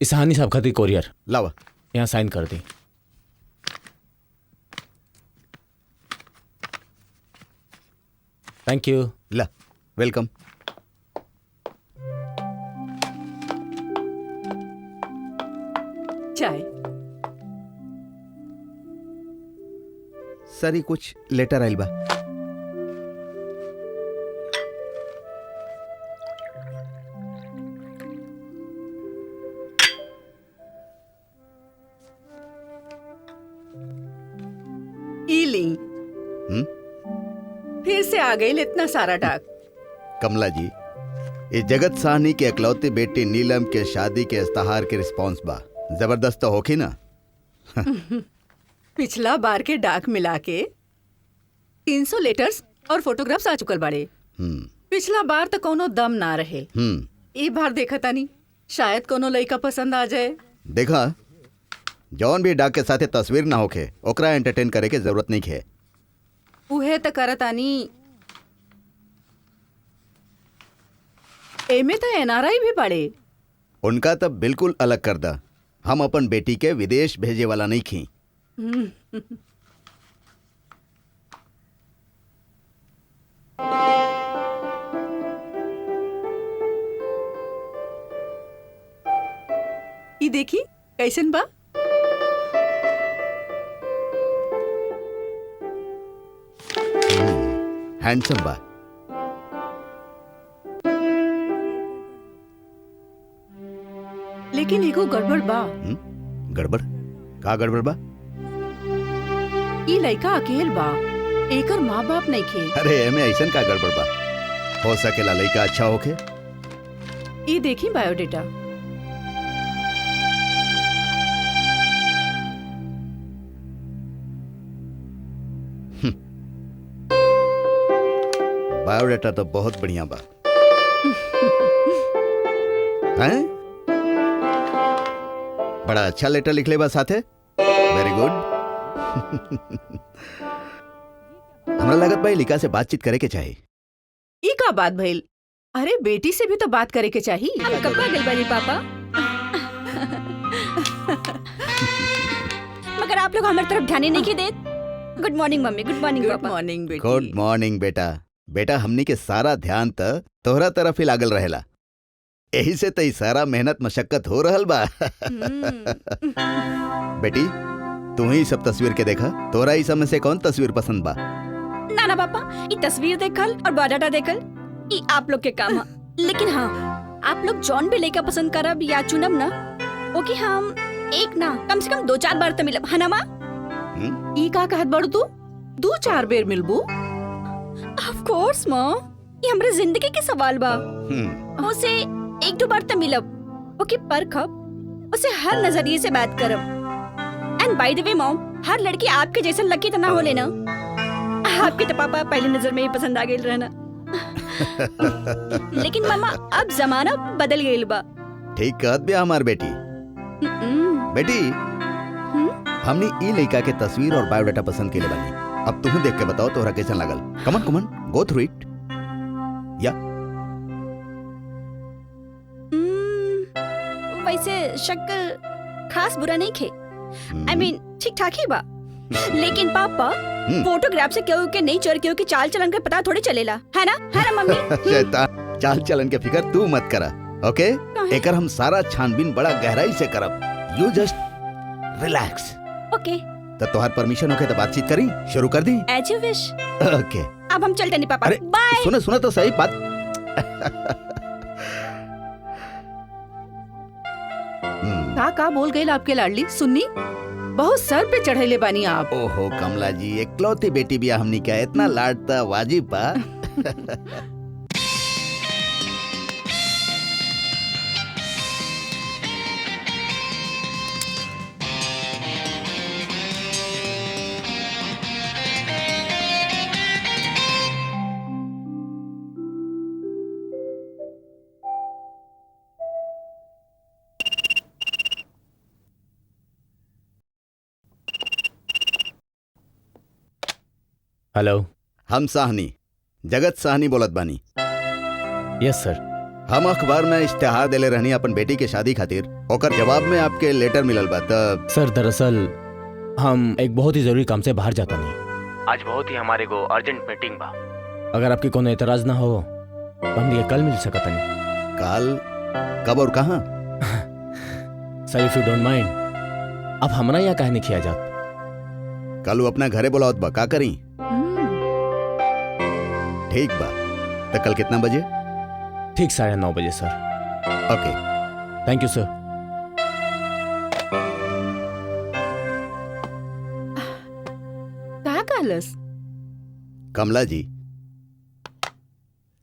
सहानी साहब खातिर कोरियर लावा। यहाँ साइन कर दी। Thank you. ला, वेलकम। चाय। सरी कुछ लेटर आइल बा। फिर से आ गई इतना सारा डाक। कमला जी, ये जगत साहनी के इकलौती बेटी नीलम के शादी के इस्ताहार के रिस्पांस बा। जबरदस्त तो होखी ना। पिछला बार के डाक मिला के 300 लेटर्स और फोटोग्राफ्स आ चुकल बाड़े। पिछला बार तो कोनो दम ना रहे। ई बार देखा तानी शायद कोनो लड़का पसंद आ जाए। देखा, जौन भी डाक के साथे तस्वीर ना होखे ओकरा एंटरटेन करे के जरूरत नहीं है। उहे तो करतानी। एमे तो एनआरआई भी पड़े। उनका तब बिल्कुल अलग कर दा। हम अपन बेटी के विदेश भेजे वाला नहीं खी। ई देखी कैसन बा। हैंडसम बा। लेकिन एगो गड़बड़ बा। गड़बड़? का गड़बड़ बा? ई लड़का अकेल बा, एकर माँ बाप नहीं खे। अरे एमे ऐसन का गड़बड़ बा? हो सकेला लड़का अच्छा होखे। ई देखी बायोडेटा। बायोडेटा तो बहुत बढ़िया बा। हैं? बड़ा अच्छा लेटर लिख ले बा साथे। Very good. हमरा लगत भाई लिखा से बातचीत करे के चाही। ई का बात भइल? अरे बेटी से भी तो बात करे के चाही। हम कब आ गइल बानी पापा? मगर आप लोग हमारी तरफ ध्यान ही नहीं देत। Good morning mummy, good morning good पापा। मॉर्निंग बेटी। गुड मॉर्निंग बेटा। बेटा हमनी के सारा ध्यान त तोहरा तरफ ही लागल रहेला। यही से तई सारा मेहनत मशक्कत हो रहल बा। बेटी तू ही सब तस्वीर के देखा। तोरा ही सब में से कौन तस्वीर पसंद बा? ना ना पापा, ये तस्वीर देखल और बायोडाटा देखल ये आप लोग के काम है। लेकिन हाँ, आप लोग जॉन भी लेकर पसंद करब या चुनब ना, ओके हम एक ना कम से कम 2-4 बार तो मिलब, है ना माँ? ई का कहत बड़ तू? 2-4 बेर मिलबू? ऑफ कोर्स माँ, ये हमरे जिंदगी के सवाल बा। उसे 1-2 बार तो मिलब, ओके पर कब उसे हर नजरिए से बात करब। And by the way mom, हर लड़की आपके जैसा लकी तो ना हो लेना। आपके तो पापा पहली नजर में ही पसंद आ गए रहना। लेकिन मामा अब जमाना बदल गइल बा। ठीक कहत बे हमार बेटी। बेटी हमने ई लड़का के तस्वीर और बायोडाटा पसंद के बानी। अब तुम देख के बताओ तोहरा कैसा लागल। कमन कमन गो थ्रू इट। या वैसे शक्ल खास बुरा नहीं खे। आई मीन ठीक ठाक ही बा। लेकिन पापा फोटोग्राफ से केहू के नहीं चोर केहू की चाल चलन का पता थोड़ी चलेला, है ना मम्मी? शैतान, चाल चलन के फिकर तू मत करा, ओके? एकर हम सारा छानबीन बड़ा गहराई से करब। You just relax. ओके। तो तोहार परमिशन होके तो बातचीत करी शुरू कर दी। एज यू विश। ओके। अब हम चलते नहीं पापा। अरे बाय। सुनो तो सही बात। का बोल गई आपके लाडली? सुन्नी बहुत सर पे चढ़ेले बानी आप। ओहो कमला जी, इकलौती बेटी बिया हमनी का इतना लाडता वाजिब बा। हेलो। हम साहनी, जगत साहनी बोलत बानी। यस सर। हम अखबार में इश्तेहार देले रहनी अपन बेटी के शादी खातिर, ओकर जवाब में आपके लेटर मिलल बा। तब सर दरअसल हम एक बहुत ही जरूरी काम से बाहर जाता नहीं। आज बहुत ही हमारे को अर्जेंट मीटिंग बा। अगर आपके कोनो एतराज ना हो तो हम ये कल मिल सकत नहीं। काल कब और कहाँ? सर इफ यू डोंट माइंड, अब हमरा यहाँ काहे नहीं किया जात? कल वो अपना घरे बुलाओत बा, का करी? ठीक बा, तो कल कितना बजे? ठीक 9:30 बजे सर। ओके, थैंक यू सर। का कहलस? कमला जी,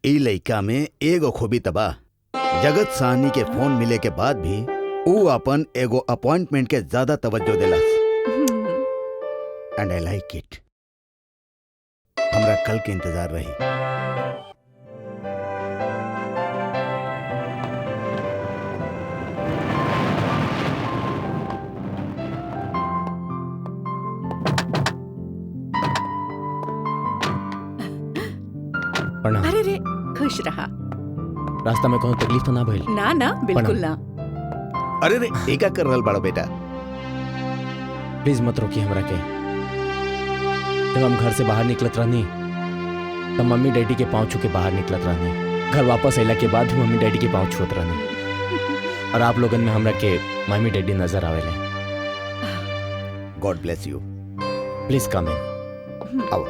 ई लइका में एगो खूबी तबा। जगत साहनी के फोन मिले के बाद भी ऊ अपन एगो अपॉइंटमेंट के ज्यादा तवज्जो देलस, एंड आई लाइक इट। हमरा कल के इंतजार रही। प्रणाम। अरे रे, खुश रहा। रास्ता में कोनो तकलीफ तो ना भइल? ना ना, बिल्कुल ना। अरे रे, एका कर रहल बड़ा बेटा। प्लीज मत रोकिए हमरा के। जब हम घर से बाहर निकलत रहनी तब मम्मी डैडी के पाँव छू के बाहर निकलत रहनी। घर वापस अला के बाद भी मम्मी डैडी के पाँव छूत रहनी। और आप लोगन में हमरा के मम्मी डैडी नजर आवेले। God bless you. Please come in. आओ।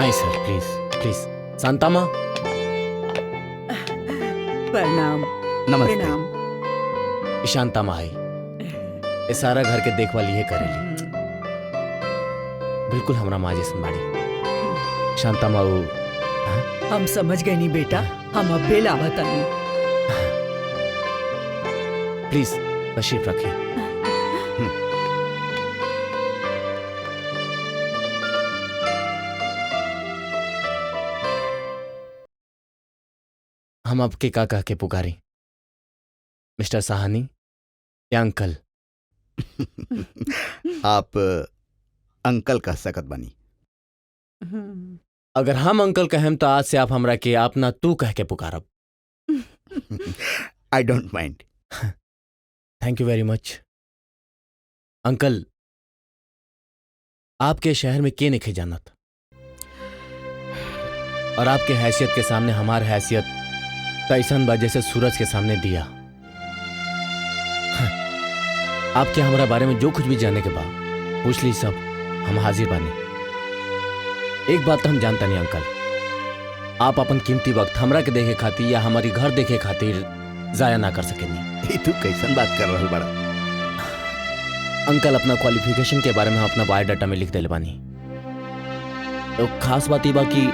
आई सर, प्लीज प्लीज। शांता माँ, प्रणाम। नमस्ते। प्रणाम। शांता माँ आई। ये सारा घर के देखभाल ये करेली। बिल्कुल हमरा माँ जैसन बाड़ी। शांता माँ वो हम समझ गए नी बेटा, हम अब बेल आवत आनी। प्लीज तशरीफ रखिए। हम आपके का कह के पुकारी? मिस्टर साहनी या अंकल? आप अंकल कह सकत बनी। अगर हम अंकल कहें तो आज से आप हमरा के आप ना तू कह के पुकारब। I don't mind. Thank you very much. Uncle, आपके शहर में के नहीं जानत, और आपके हैसियत के सामने हमार हैसियत कैसन बा जैसे सूरज के सामने दिया। आपके हमारा बारे में जो कुछ भी जाने के बाद पूछ ली, सब हम हाजिर बानी। एक बात तो हम जानता नहीं अंकल, आप अपन कीमती वक्त हमरा के देखे खातिर या हमारी घर देखे खातिर जाया ना कर सकेनी। तू कैसन बात कर रहल बड़ा? अंकल, अपना क्वालिफिकेशन के बारे में हम अपना बायोडाटा में लिख देले बानी। तो खास बात ये बा कि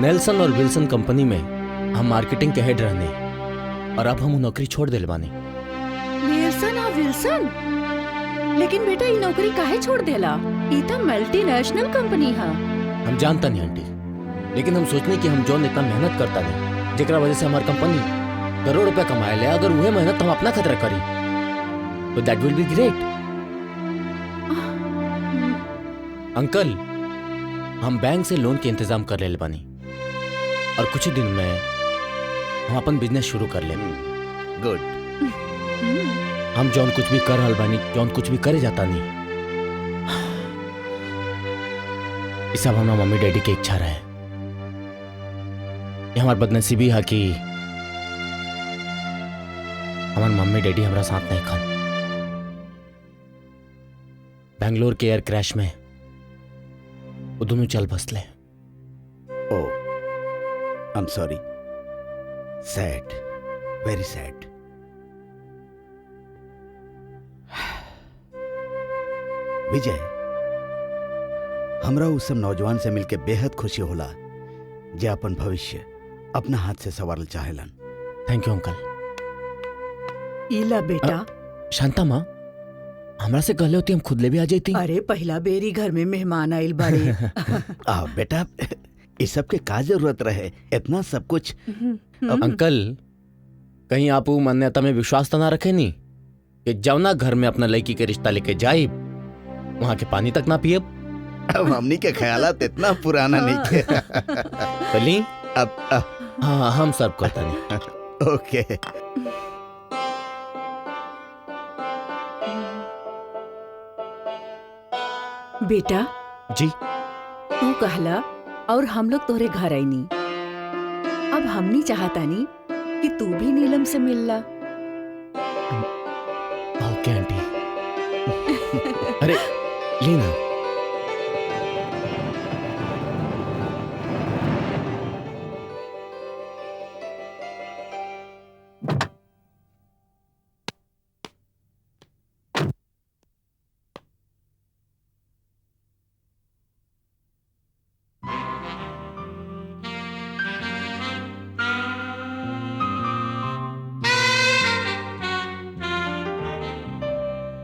नेल्सन और विल्सन कंपनी में हम मार्केटिंग के हेड रहने, और अब हम नौकरी छोड़ देले बानी। नेल्सन और विल्सन? लेकिन बेटा ये नौकरी काहे छोड़ देला? ई तो मल्टीनेशनल कंपनी है। हम जानता नहीं आंटी, लेकिन हम सोचने कि हम जो इतना मेहनत करता नहीं, जेकरा वजह से हमारी कंपनी करोड़ रुपया कमाए ले, अगर वह मेहनत हम अपना खतरा करी तो that will be great. Uncle, हम बैंक से लोन के इंतजाम कर ले बानी, और कुछ ही दिन में हम अपन बिजनेस शुरू कर ले। गुड। हम जौन कुछ भी कर रहल बानी, जौन कुछ भी करे जाता नहीं, ये सब हमारा मम्मी डैडी की इच्छा रहे। ये हमार बदनसीबी है कि हमार मम्मी डैडी हमारा साथ नहीं खान। बेंगलोर के एयर क्रैश में वो दोनों चल बसले। Oh, I am sorry. Sad, very sad. Vijay, हमरा उस सब नौजवान से मिलके बेहद खुशी होला जे अपन भविष्य अपना हाथ से संवारल चाहेलन। Thank you uncle. इला बेटा। शांता माँ, हमरा से कहले होती हम खुद ले भी आ जाती। अरे पहला बेरी घर में मेहमान आइल बड़े। बेटा, इस सब के का जरूरत रहे, इतना सब कुछ। अंकल, कहीं आप वो मान्यता में विश्वास तो ना रखे नहीं कि जवना घर में अपना लड़की के रिश्ता लेके जाए वहां के पानी तक ना पियब। अब हमनी के ख्यालात इतना पुराना नहीं थे। चली अब हाँ हम सर्व करता नहीं। ओके। बेटा जी तू कहला और हम लोग तोरे घर आईनी। अब हमनी चाहतानी कि तू भी नीलम से मिलला। Okay aunty. अरे Leena,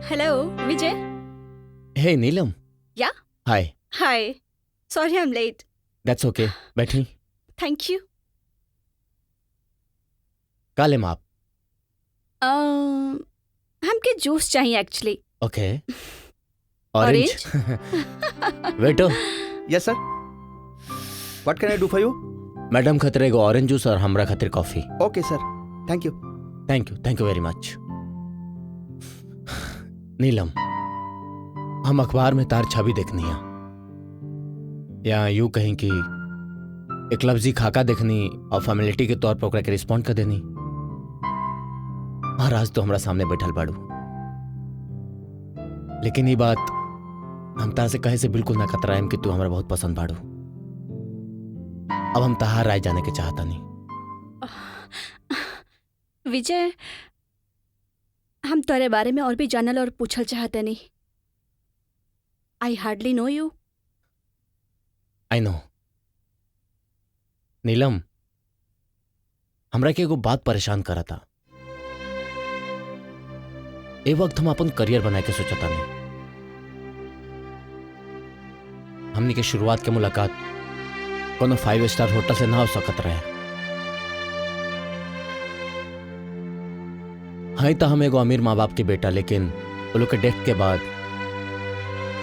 hello Vijay. Hey Neelam. Yeah hi. Hi, sorry I am late. That's okay, बैठी। Thank you. का लेम आप? हमके जूस चाहिए एक्चुअली। ओके। ऑरेंज। वेटो। Yes sir, what can I do for you? Madam खतरे को ऑरेंज जूस और हमरा खातिर coffee. Okay sir, thank you. Thank you very much. Neelam, हम अखबार में तार छवि देखनी है, या यूं कहें कि एक लफ्जी खाका देखनी और फॉर्मेलिटी के तौर पर ओकरा के रिस्पॉन्ड कर देनी। और आज तो हमरा सामने बैठल बाड़ू, लेकिन ये बात हम तार से कहे से बिल्कुल ना कतराएम कि तू हमरा बहुत पसंद बाड़ू। अब हम तहार राय जाने के चाहता नहीं। विजय, हम तोरे बारे में और भी जानल और पूछल चाहते नहीं। I hardly no you. I know. नीलम, हमरा के एगो बात परेशान करा था। ए वक्त हम अपन करियर बनाए के सोचता नहीं। हमनी के शुरुआत के मुलाकात कोनो 5 स्टार होटल से ना हो सकत रहे। हाँ तो हम एगो अमीर माँ बाप के बेटा, लेकिन वो लोग के डेथ के बाद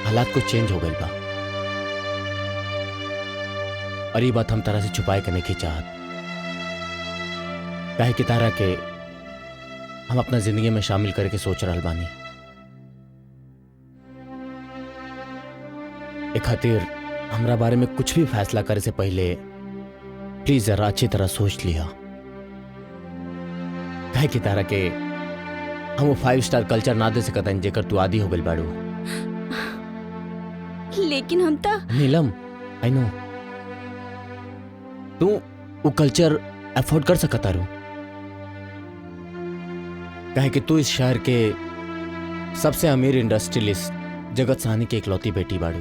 हालात कुछ चेंज हो गई बा। और ये बात हम तारा से छुपाए के नहीं चाहत, काहे कि तारा के हम अपना जिंदगी में शामिल करके सोच रहल बानी। एक खातिर हमरा बारे में कुछ भी फैसला करे से पहले प्लीज जरा अच्छी तरह सोच लिया, काहे कि तारा के हम वो 5 स्टार कल्चर ना दे सकता जेकर तू आदी हो गई बाड़ू। लेकिन हम तो नीलम, आई नो तू वो कल्चर अफोर्ड कर सकता रू, काहे कि तू इस शहर के सबसे अमीर इंडस्ट्रियलिस्ट जगत साहनी की इकलौती बेटी बाड़ू।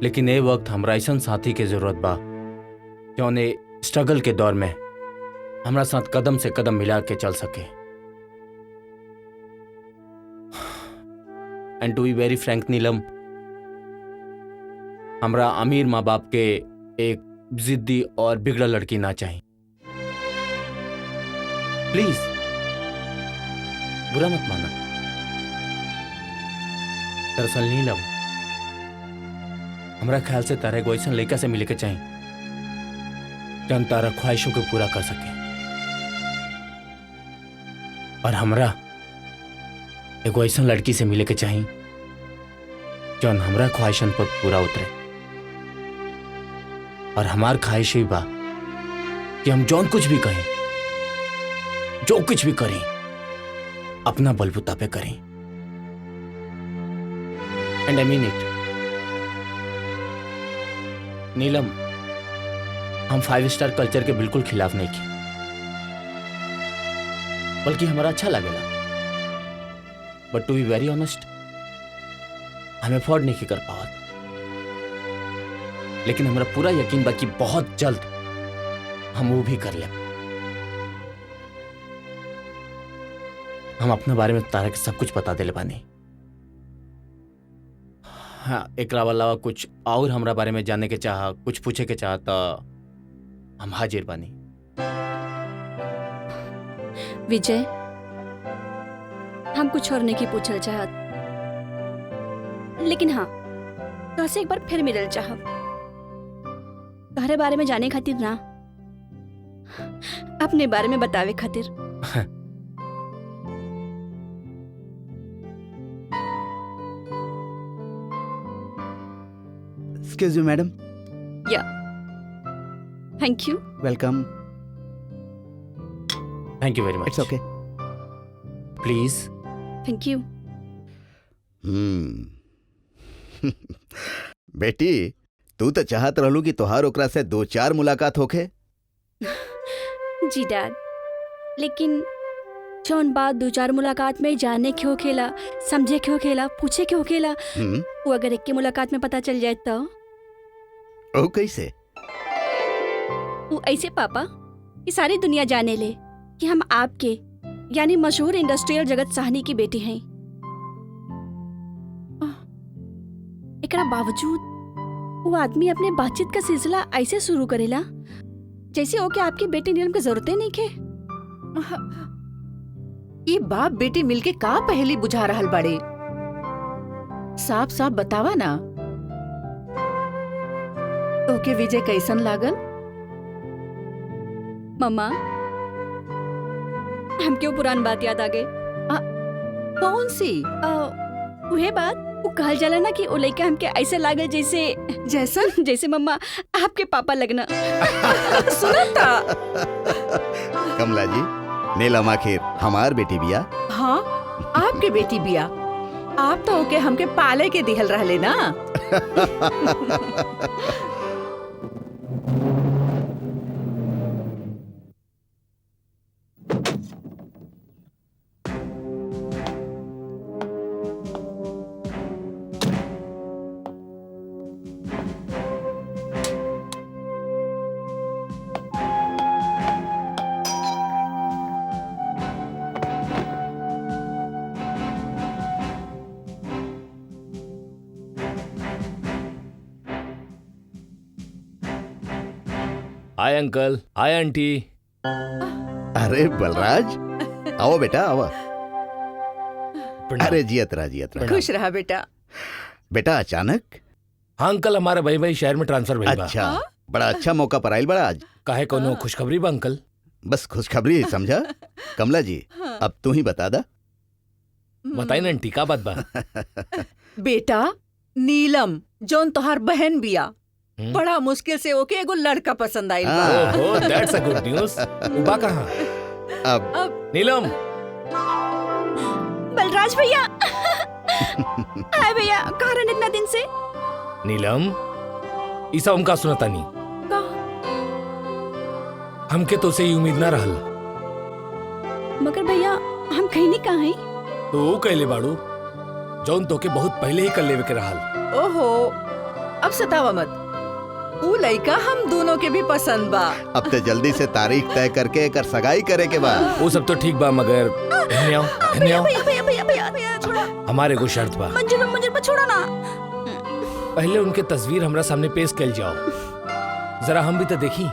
लेकिन ए वक्त हमरा ऐसा साथी के जरूरत बा जो ने स्ट्रगल के दौर में हमरा साथ कदम से कदम मिला के चल सके। And to be very frank Neelam, हमरा अमीर माँ बाप के एक जिद्दी और बिगड़ा लड़की ना चाहिए। प्लीज बुरा मत माना। दरअसल नीलम, हमरा ख्याल से तारा एगो ऐसा लड़का से मिले के चाहिए जौन तारा ख्वाहिशों को पूरा कर सके, और हमरा एगो ऐसा लड़की से मिले के चाहिए जौन हमरा ख्वाहिशन पर पूरा उतरे। और हमार ख्वाहिश ही बा कि हम जौन कुछ भी कहें, जो कुछ भी करें, अपना बलबूता पे करें। And I mean it. नीलम, हम 5 स्टार कल्चर के बिल्कुल खिलाफ नहीं की, बल्कि हमारा अच्छा लगेला। बट टू बी वेरी ऑनेस्ट, हम अफोर्ड नहीं कर पावत। लेकिन हमारा पूरा यकीन बा कि बहुत जल्द हम वो भी कर ले। हम अपने बारे में तारा के सब कुछ बता देले बानी। हाँ, एकरा अलावा कुछ और हमरा बारे में जानने के चाह, कुछ पूछे के चाह तो हम हाजिर बानी। विजय, हम कुछ और नहीं की पूछल चाहत, लेकिन हाँ तो से एक बार फिर मिलल चाहब। तोहरे बारे में जाने खातिर ना, अपने बारे में बतावे खातिर। Excuse me madam. Yeah, thank you. Welcome. Thank you very much. It's okay. Please. Thank you. बेटी, तू तो चाहत रहलू कि तोहार ओकरा से 2-4 मुलाकात होखे। जी डैड, लेकिन जौन बात 2-4 मुलाकात में जानने क्यों खेला, समझे क्यों खेला, पूछे क्यों खेला, वो अगर एक की मुलाकात में पता चल जाए तो? ओ कैसे? वो ऐसे पापा कि सारी दुनिया जाने ले कि हम आपके यानी मशहूर इंडस्ट्रियल जगत साहनी की बेटी हैं। एकरा बावजूद वो आदमी अपने बातचीत का सिलसिला ऐसे शुरू करेला जैसे ओके आपकी बेटी नीलम की जरूरत नहीं के। ये बाप बेटी मिलके का पहली बुझा रहल बड़े? साफ साफ बतावा ना, ओके विजय कैसन लागल? मम्मा, हम क्यों पुरान बात याद आ गए? कौन सी? वह बात वो कहल जाला ना कि ओ लइका हमके ऐसे लागल जैसे मम्मा आपके पापा लगना। सुनता कमला जी, नीलम आखिर हमार बेटी बिया। हाँ, आपके बेटी बिया। आप तो ओके हमके पाले के दिहल रहले ना। Hi uncle, hi aunty. अरे बलराज, आओ बेटा आओ। अरे जियत रहा। खुश रहा बेटा। बेटा अचानक? हाँ अंकल, हमारा भाई शहर में ट्रांसफर भइल बा। अच्छा, बड़ा अच्छा मौका पर आइल बड़ा आज। काहे कोनो खुशखबरी बा अंकल? बस खुशखबरी समझा। कमला जी, अब तू ही बता दा। बताई ना आंटी, का बात बा? बेटा, नीलम जौन तोहार बहन बिया, बड़ा मुश्किल से ओके एगो लड़का पसंद आइल बा। ओहो, दैट्स अ गुड न्यूज़। उबा कहाँ? अब नीलम। बलराज भैया। हाय भैया, कहाँ रहने इतना दिन से? नीलम, ईसा उनका सुनता नहीं। हमके तो से ही उम्मीद ना रहल। मगर भैया, हम कहीं नहीं कहाँ हैं। तो कहले बाड़ू जौन तोके बहुत पहले ही कर लेवे के रहल। ओहो, अब सतावा मत। ऊ लइका हम दोनों के भी पसंद बा। अब तो जल्दी से तारीख तय करके एकर सगाई करे के बा। वो सब तो ठीक बा, मगर इन्हें आओ। भैया, छोड़ा। हमारे को शर्त बा। मंजूर पर छोड़ा ना। पहले उनके तस्वीर हमरा सामने पेश कर जाओ, जरा हम भी तो देखी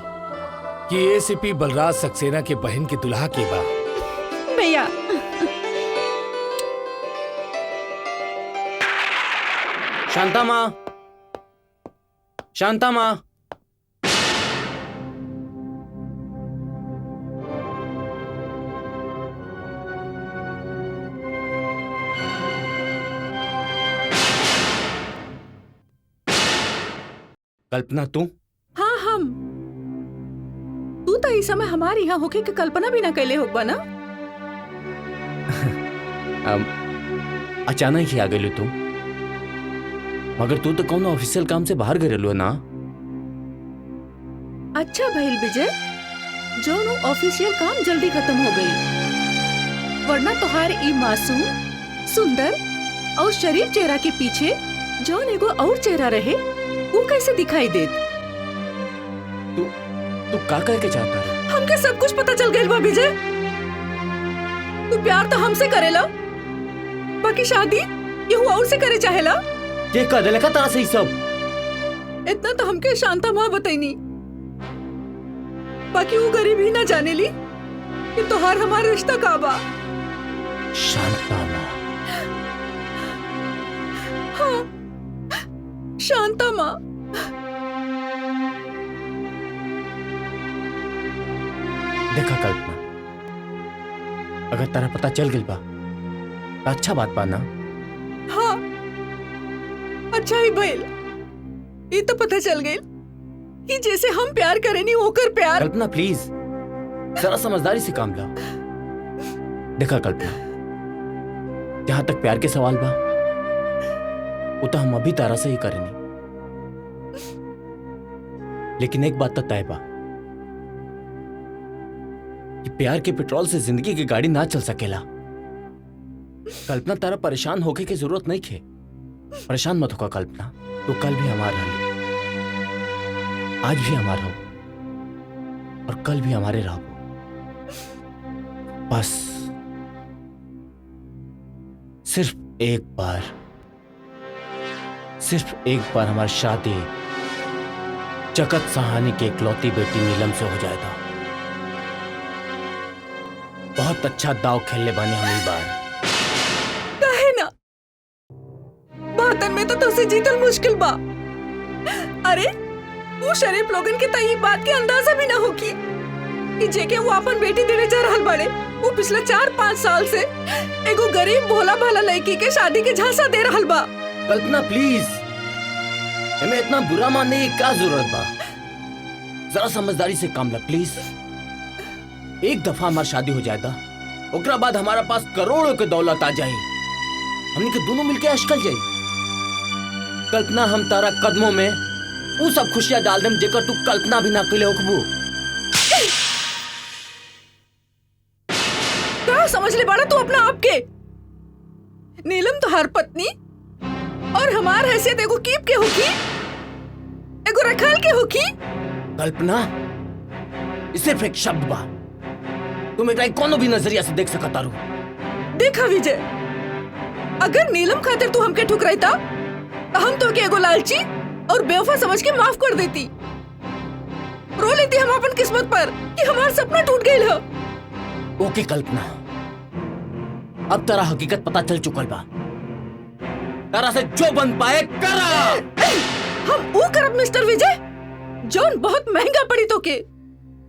कि एसीपी बलराज सक्सेना के बहन के दुल्हा के बा। भैया, शांता माँ, शांता माँ। कल्पना तू? हाँ, हम। तू तो इस समय हमारे यहाँ होके के कल्पना भी ना कैले होगा ना। अचानक ही आ गई तू, मगर तू तो कौन ऑफिशियल काम से बाहर गए ना? अच्छा भइल विजय, जोन ऑफिशियल काम जल्दी खत्म हो गई, वरना तोहार ई मासूम, सुंदर और शरीफ चेहरा के पीछे जोन एगो और चेहरा रहे, वो कैसे दिखाई देत? तू का करके चाहता है? हमके सब कुछ पता चल गइल बा विजय। तू प्यार तो हमसे करेला, बाकी शादी केहू और से करे चाहेला। ये का दिल का तरह से ही सब? इतना तो हमके शांता माँ बताईनी, बाकी वो गरीब ही ना जाने ली कि तोहार हमारा रिश्ता का बा। शांता माँ? हाँ, शांता माँ। देखा कल्पना, अगर तारा पता चल गई बा तो अच्छा बात बा ना। हाँ, अच्छा ही भइल। ये तो पता चल गई कि जैसे हम प्यार करेनी होकर प्यार। कल्पना प्लीज जरा समझदारी से काम ला। देखा कल्पना, जहां तक प्यार के सवाल बा वो तो हम अभी तारा से ही करेनी, लेकिन एक बात तो तय बा कि प्यार के पेट्रोल से जिंदगी की गाड़ी ना चल सकेला। कल्पना, तारा परेशान होके की जरूरत नहीं खे। परेशान मत होगा कल्पना, तो कल भी हमारा रहो, आज भी हमारा हो और कल भी हमारे रहो। बस सिर्फ एक बार हमारी शादी जगत सहानी की इकलौती बेटी नीलम से हो जाएगा। बहुत अच्छा दाव खेलने बानी हम इस बार। काहे ना, बातन में तो तुझसे जीतल मुश्किल बा। अरे वो शरीफ लोगन के तई बात के अंदाजा भी ना होगी कि जेके वो अपन बेटी देने जा रहल बड़े, वो पिछले 4-5 साल से एगो गरीब भोला भाला लड़की के शादी के झांसा दे रहल बा। कल्पना प्लीज, हमें इतना बुरा मानने की क्या जरूरत बा। जरा समझदारी से काम ला प्लीज। एक दफा हमारी शादी हो जाएगा, ओकरा बाद हमारा पास करोड़ों के दौलत आ जाए, हमने के दोनों मिलके अशकल जाए। कल्पना, हम तारा कदमों में वो सब खुशियां डाल देम जेकर तू कल्पना भी ना कइले होकबू। क्या समझ ले बड़ा तू अपना आप के? नीलम तो हर पत्नी और हमार हैसियत एगो कीप के होगी, एगो रखल के होगी। कल्पना, ये सिर्फ एक शब्द बा, तुम एकरा कोनो भी नजरिया से देख सकता रू। देखा विजय, अगर नीलम खातिर तू हमके ठुकराइता तो हम तो के एगो लालची और बेवफा समझ के माफ कर देती। रो लेती हम अपन किस्मत पर कि हमारा सपना टूट गई है। ओके कल्पना, अब तेरा हकीकत पता चल चुकल बा। तारा से जो बन पाए करा। हम वो करब मिस्टर विजय जौन बहुत महंगा पड़ी तो के।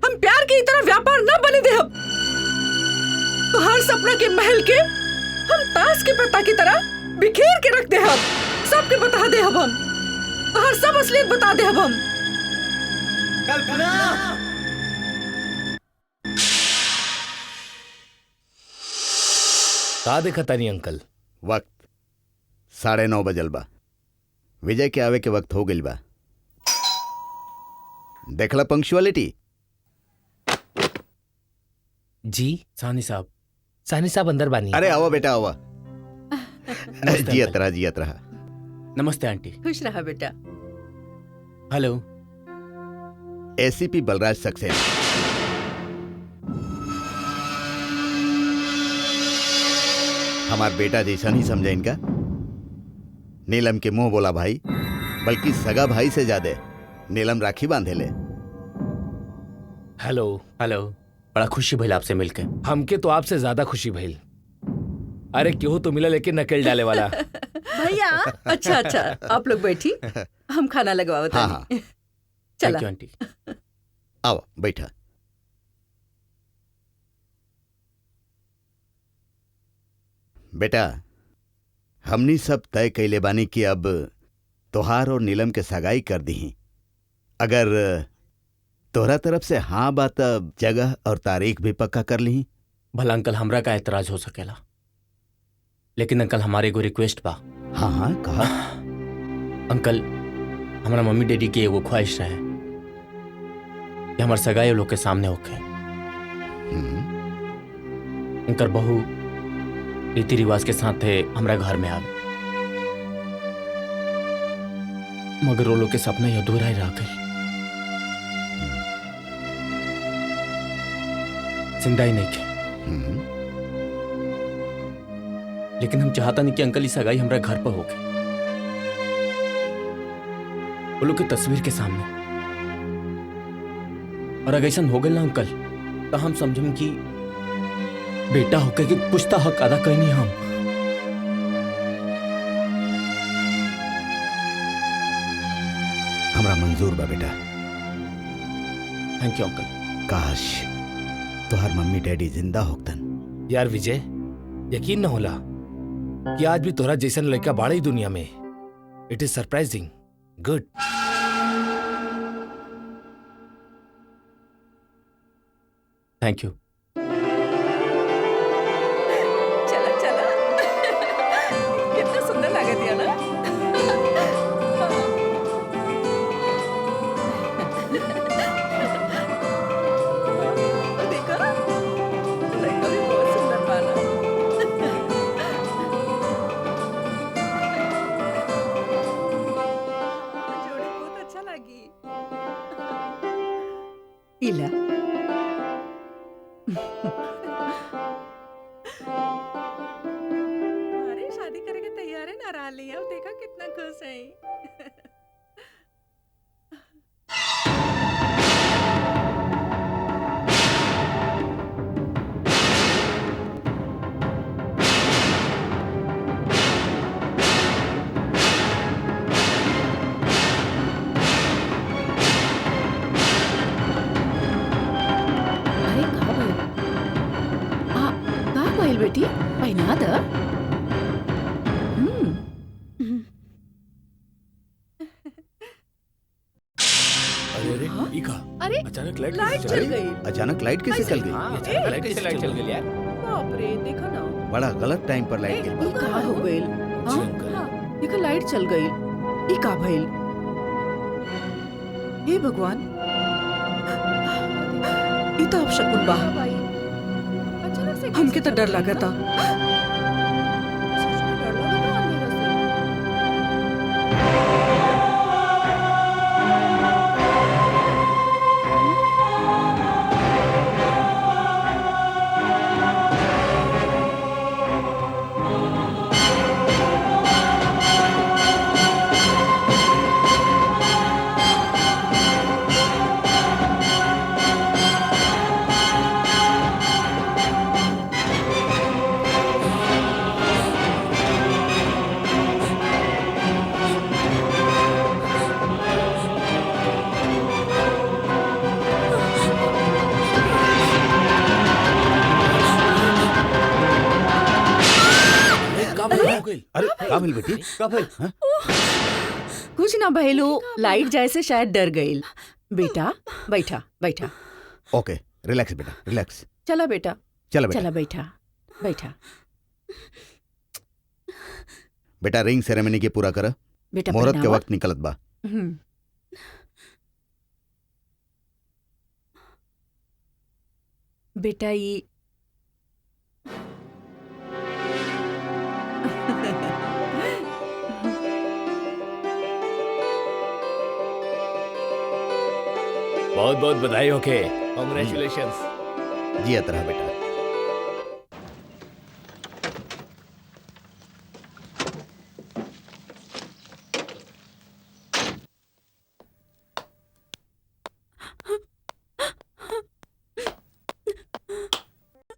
हम प्यार की तरह व्यापार न बने दे। हम तो हर सपना के महल के हम ताश के पत्ता की तरह बिखेर के रख दे। हम सबके बता दे। हम तो हर सब असलियत बता दे। हम कल्पना, का देखता नहीं अंकल? वक्त 9:30 बजल बा। विजय के आवे के वक्त हो गइल बा। देखला पंक्चुअलिटी। जी सानी साहब। सानी साहब अंदर बानी। अरे आवा बेटा आवा। नमस्ते जियत अंकल। रहा जियत रहा। नमस्ते आंटी। खुश रहा बेटा। हेलो। एसीपी बलराज सक्सेना। हमार बेटा जैसा नहीं समझा इनका। नीलम के मुंह बोला भाई, बल्कि सगा भाई से ज्यादा नीलम राखी बांधे ले। हेलो। हेलो, बड़ा खुशी भइल आपसे मिलके। हमके तो आपसे ज्यादा खुशी भइल। अरे क्यों तो मिला लेकिन नकेल डाले वाला। भैया अच्छा अच्छा, आप लोग बैठी, हम खाना लगवावत हाँ, हनी। चला थैंक यू आंटी। आओ बैठा। बेटा, हमनी सब तय कैले बानी कि अब तोहार और नीलम के सगाई कर दी। अगर तोहरा तरफ से हाँ बात, जगह और तारीख भी पक्का कर ली। भला अंकल, हमरा का एतराज हो सकेला, लेकिन अंकल हमारे एगो रिक्वेस्ट बा। हाँ हाँ कहा। अंकल, हमारा मम्मी डैडी की एगो ख्वाहिश रहे कि हमार सगाई लोग के सामने होके। उनकर बहू रीति रिवाज के साथ हमरा घर में आवे, मगर वो लोग के सपना ही अधूरा ही रह गई, जिंदा ही नहीं थे। लेकिन हम चाहता नहीं कि अंकल की सगाई हमरा घर पर होके, वो लोग की तस्वीर के सामने। और अगर ऐसा हो गया ना अंकल, तो हम समझम कि बेटा होके कि कुछ तो हक अदा करनी हम। हमरा मंजूर बा बेटा। Thank you uncle. काश तोहर मम्मी डैडी जिंदा होतन। यार विजय, यकीन न होला कि आज भी तोरा जैसन लड़का बाड़े ही दुनिया में। It is surprising good. Thank you. चला चला, कितना सुंदर लागत है ना। देखा, लड़का भी बहुत सुंदर बना। जोड़ी बहुत अच्छा लगी। इला अरे शादी करे के तैयार है ना राली, अब देखा कितना खुश है। अरे का भइल बेटी, पहना द। अरे अरे ई का अरे अचानक लाइट लाइट कैसे चल चली? गई। अचानक लाइट कैसे चल गई? हाँ, अचानक लाइट कैसे चल गई यार? बाप रे, देखो ना। बड़ा गलत टाइम पर लाइट ई गई। का हो गइल? जी अंकल। हाँ, देखो लाइट चल गई। ई का भइल? हे भगवान, ई तो अपशकुन बा। हमके तो डर लागता। अरे का भइल बेटी? का भइल? हाँ? कुछ ना भइलू, लाइट जाए से शायद डर गई। बेटा बैठा बैठा। ओके, रिलैक्स बेटा, रिलैक्स। चला बेटा, चलो बेटा। चला बैठा बैठा। बेटा रिंग सेरेमनी के पूरा कर। बेटा मुहूर्त के पहनावा। वक्त निकलत बा। बेटा ये बहुत बहुत बधाई होके। कांग्रेचुलेशंस। जी तरह बेटा।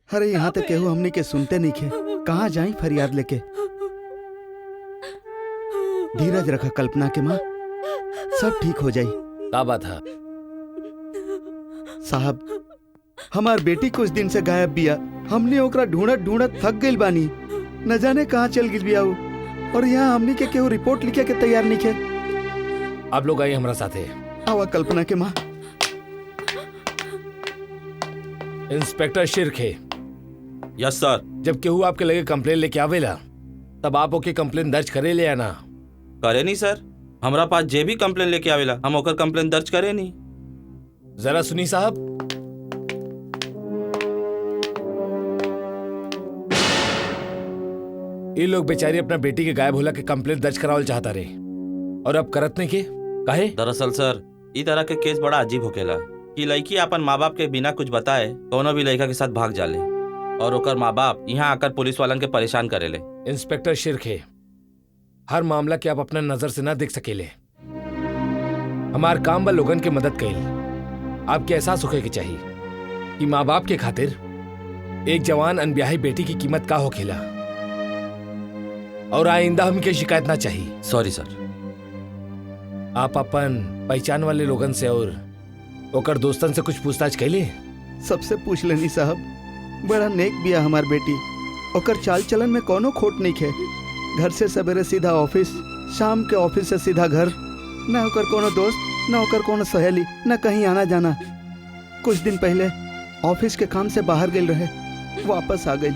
अरे यहाँ तक केहू हमनी के सुनते नहीं खे, कहाँ जाई फरियाद लेके। धीरज रखा कल्पना के माँ, सब ठीक हो जाई। का बात है? साहब, हमार बेटी कुछ दिन से गायब बिया। हमने ओकरा ढूंढत ढूंढत थक गइल बानी, न जाने कहाँ चल गिल बिया। और यहाँ हमनी के केहू रिपोर्ट लिखे के तैयार नहीं खे। आप लोग आइए हमारा साथे। आवा कल्पना के माँ। इंस्पेक्टर शिर्के। यस सर। जब केहू आपके लगे कंप्लेन लेके आवेला तब आप ओके कंप्लेन दर्ज करे ले आना। करे नहीं सर, हमरा पास जे भी कंप्लेन लेके आवेला हम ओकर कंप्लेन दर्ज करे नहीं। जरा सुनी साहब। ये लोग बेचारी अपना बेटी के गायब होला के कंप्लेन दर्ज करावल चाहता रहे और अब करत नहीं के काहे? दरअसल सर, ई तरह के केस बड़ा अजीब होकेला कि लड़की अपन माँ बाप के बिना कुछ बताए कोनो भी लड़का के साथ भाग जाले और ओकर माँ बाप यहाँ आकर पुलिस वालन के परेशान करेले। इंस्पेक्टर शिर्के, हर मामला के आप अपना नजर से ना देख सकेले। हमार काम बा लोगन के मदद कईल। आपके एहसास होके के चाहिए कि माँ बाप के खातिर एक जवान अनब्याही बेटी की कीमत का होखेला और आइंदा हमके शिकायत ना चाहिए। सॉरी सर। आप अपन पहचान वाले लोगन से और ओकर दोस्तन से कुछ पूछताछ कैले? सबसे पूछ लेनी साहब, बड़ा नेक बिया हमार बेटी। ओकर चाल चलन में कोनो खोट नहीं है। घर से सवेरे सीधा ऑफिस, शाम के ऑफिस से सीधा घर। ना ओकर कोनो दोस्त, ना ओकर कोनो सहेली, ना कहीं आना जाना। कुछ दिन पहले ऑफिस के काम से बाहर गई रहे, वापस आ गई।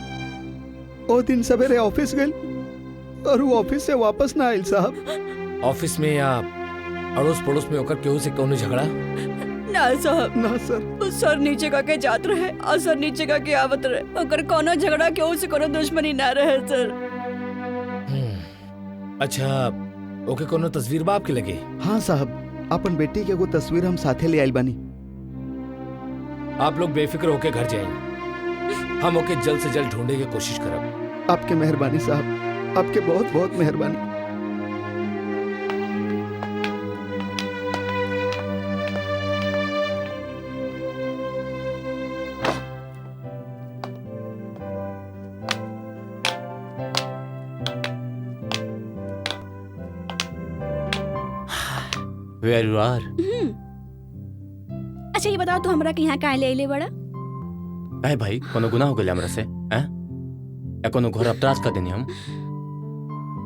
वो दिन सवेरे ऑफिस गई और वो ऑफिस से वापस ना आयल साहब। ऑफिस में या अड़ोस पड़ोस में होकर केहू से कौनो झगड़ा? ना साहब, ना सर। वो सर नीचे का के जात रहे और सर नीचे का के आवत रहे। अगर कोनो झगड़ा केहू से कोनो दुश्मनी ना रहे सर। अच्छा, ओके कोनो तस्वीर बाप के लगे? हाँ साहब, अपन बेटी के वो तस्वीर हम साथे ले आयल बानी। आप लोग बेफिक्र होके घर जाएं। हम ओके जल्द से जल्द ढूंढने की कोशिश करब। आपके मेहरबानी साहब, आपके बहुत बहुत मेहरबानी। Where you are? अच्छा ये बताओ, तू हमरा के यहाँ काहे ले अइले बड़ा? काहे भाई, कोनो गुनाह हो गेल हमरा से? हैं? या कोनो घोर अपराध कर देनी हम?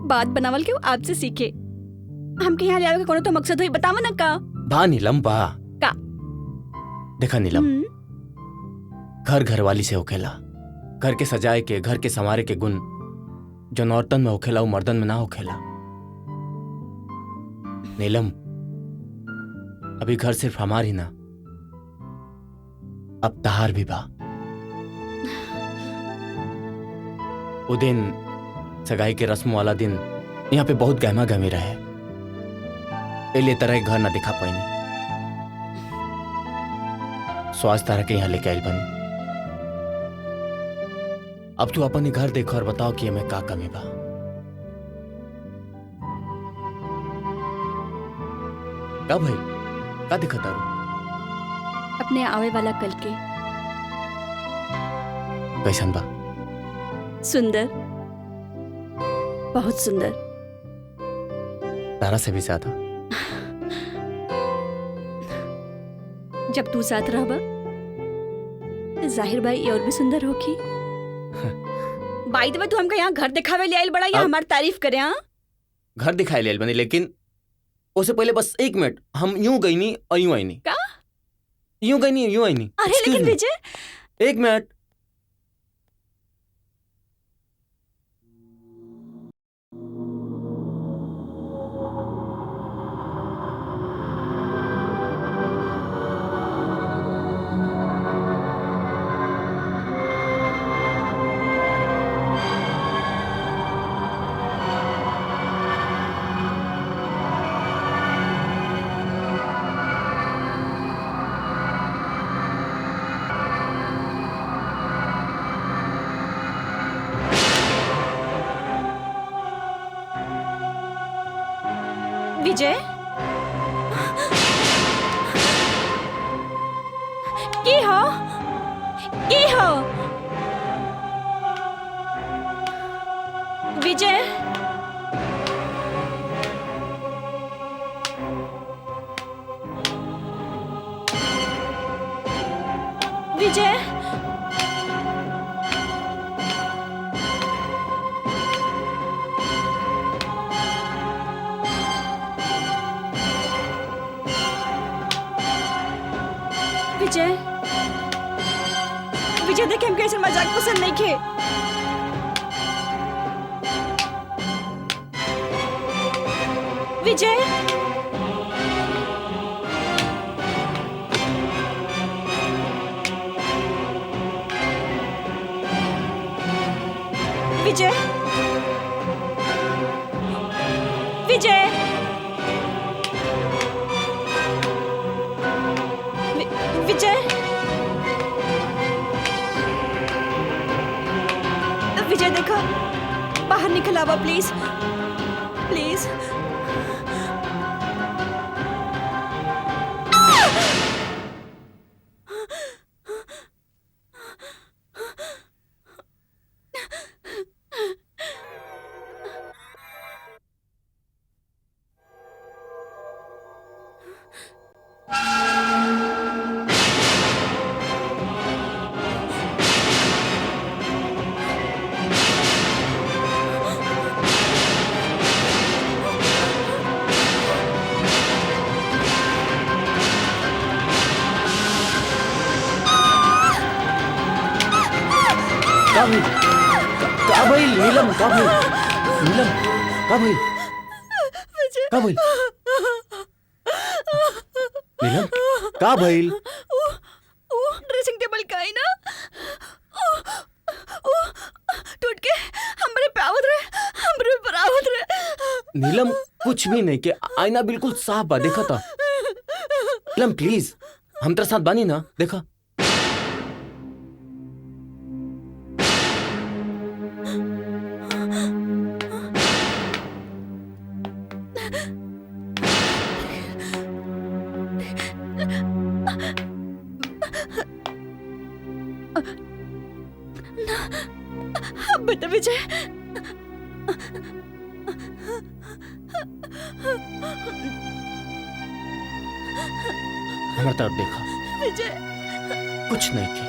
बात बनावल के आपसे सीखे। हमके यहाँ ले आवे के कोनो तो मकसद होई, बतावा ना का? बा नीलम बा। का? देखा नीलम, घर घरवाली से होखेला। घर के सजाए के, घर के संवारे के गुण जो औरतन में होखेला वो मर्दन में ना होखेला। नीलम, अभी घर सिर्फ हमारी ना, अब तहार भी बा। वो दिन सगाई के रस्म वाला दिन यहाँ पे बहुत गहमा गहमी रहे, इसलिए तरह घर ना दिखा पाई। स्वास्थ्य तरह के यहाँ लेके आई बनी। अब तू अपन ही घर देखो और बताओ कि हमें का कमी बा। का भाई, का दिखता रू? अपने आवे वाला कल के। कैसन बा? सुंदर, बहुत सुंदर। तारा से भी ज्यादा। जब तू साथ रहबा तो जाहिर भाई ये और भी सुंदर होगी। बाय द वे, तू हमका यहाँ घर दिखावे ले आइल बड़ा या हमारी तारीफ करे? हाँ, घर दिखाई ले बनी, लेकिन उससे पहले बस 1 मिनट, हम यूं गई नहीं और यूं आई नहीं। का? यूं गई नहीं, यूं आई नहीं। अरे Excuse लेकिन me. विजय, 1 मिनट। विजय, की हो? की हो? विजय, विजय, विजय, विजय देखे हम कैसे मजाक पसंद नहीं खे। विजय, विजय, विजय, विजय, विजय देखो, बाहर निकल आवा प्लीज, प्लीज। का भइल नीलम, का भइल नीलम, का भइल का भइल नीलम, का भइल? ड्रेसिंग टेबल का है ना टूट के हमरे पे आवत रहे, हमरे पर आवत रहे। नीलम कुछ भी नहीं के आईना बिल्कुल साफ बा, देखा था। नीलम प्लीज, हम तेरे साथ बानी ना, देखा। बेटा विजय, हमारे तरफ देखा, विजय कुछ नहीं की,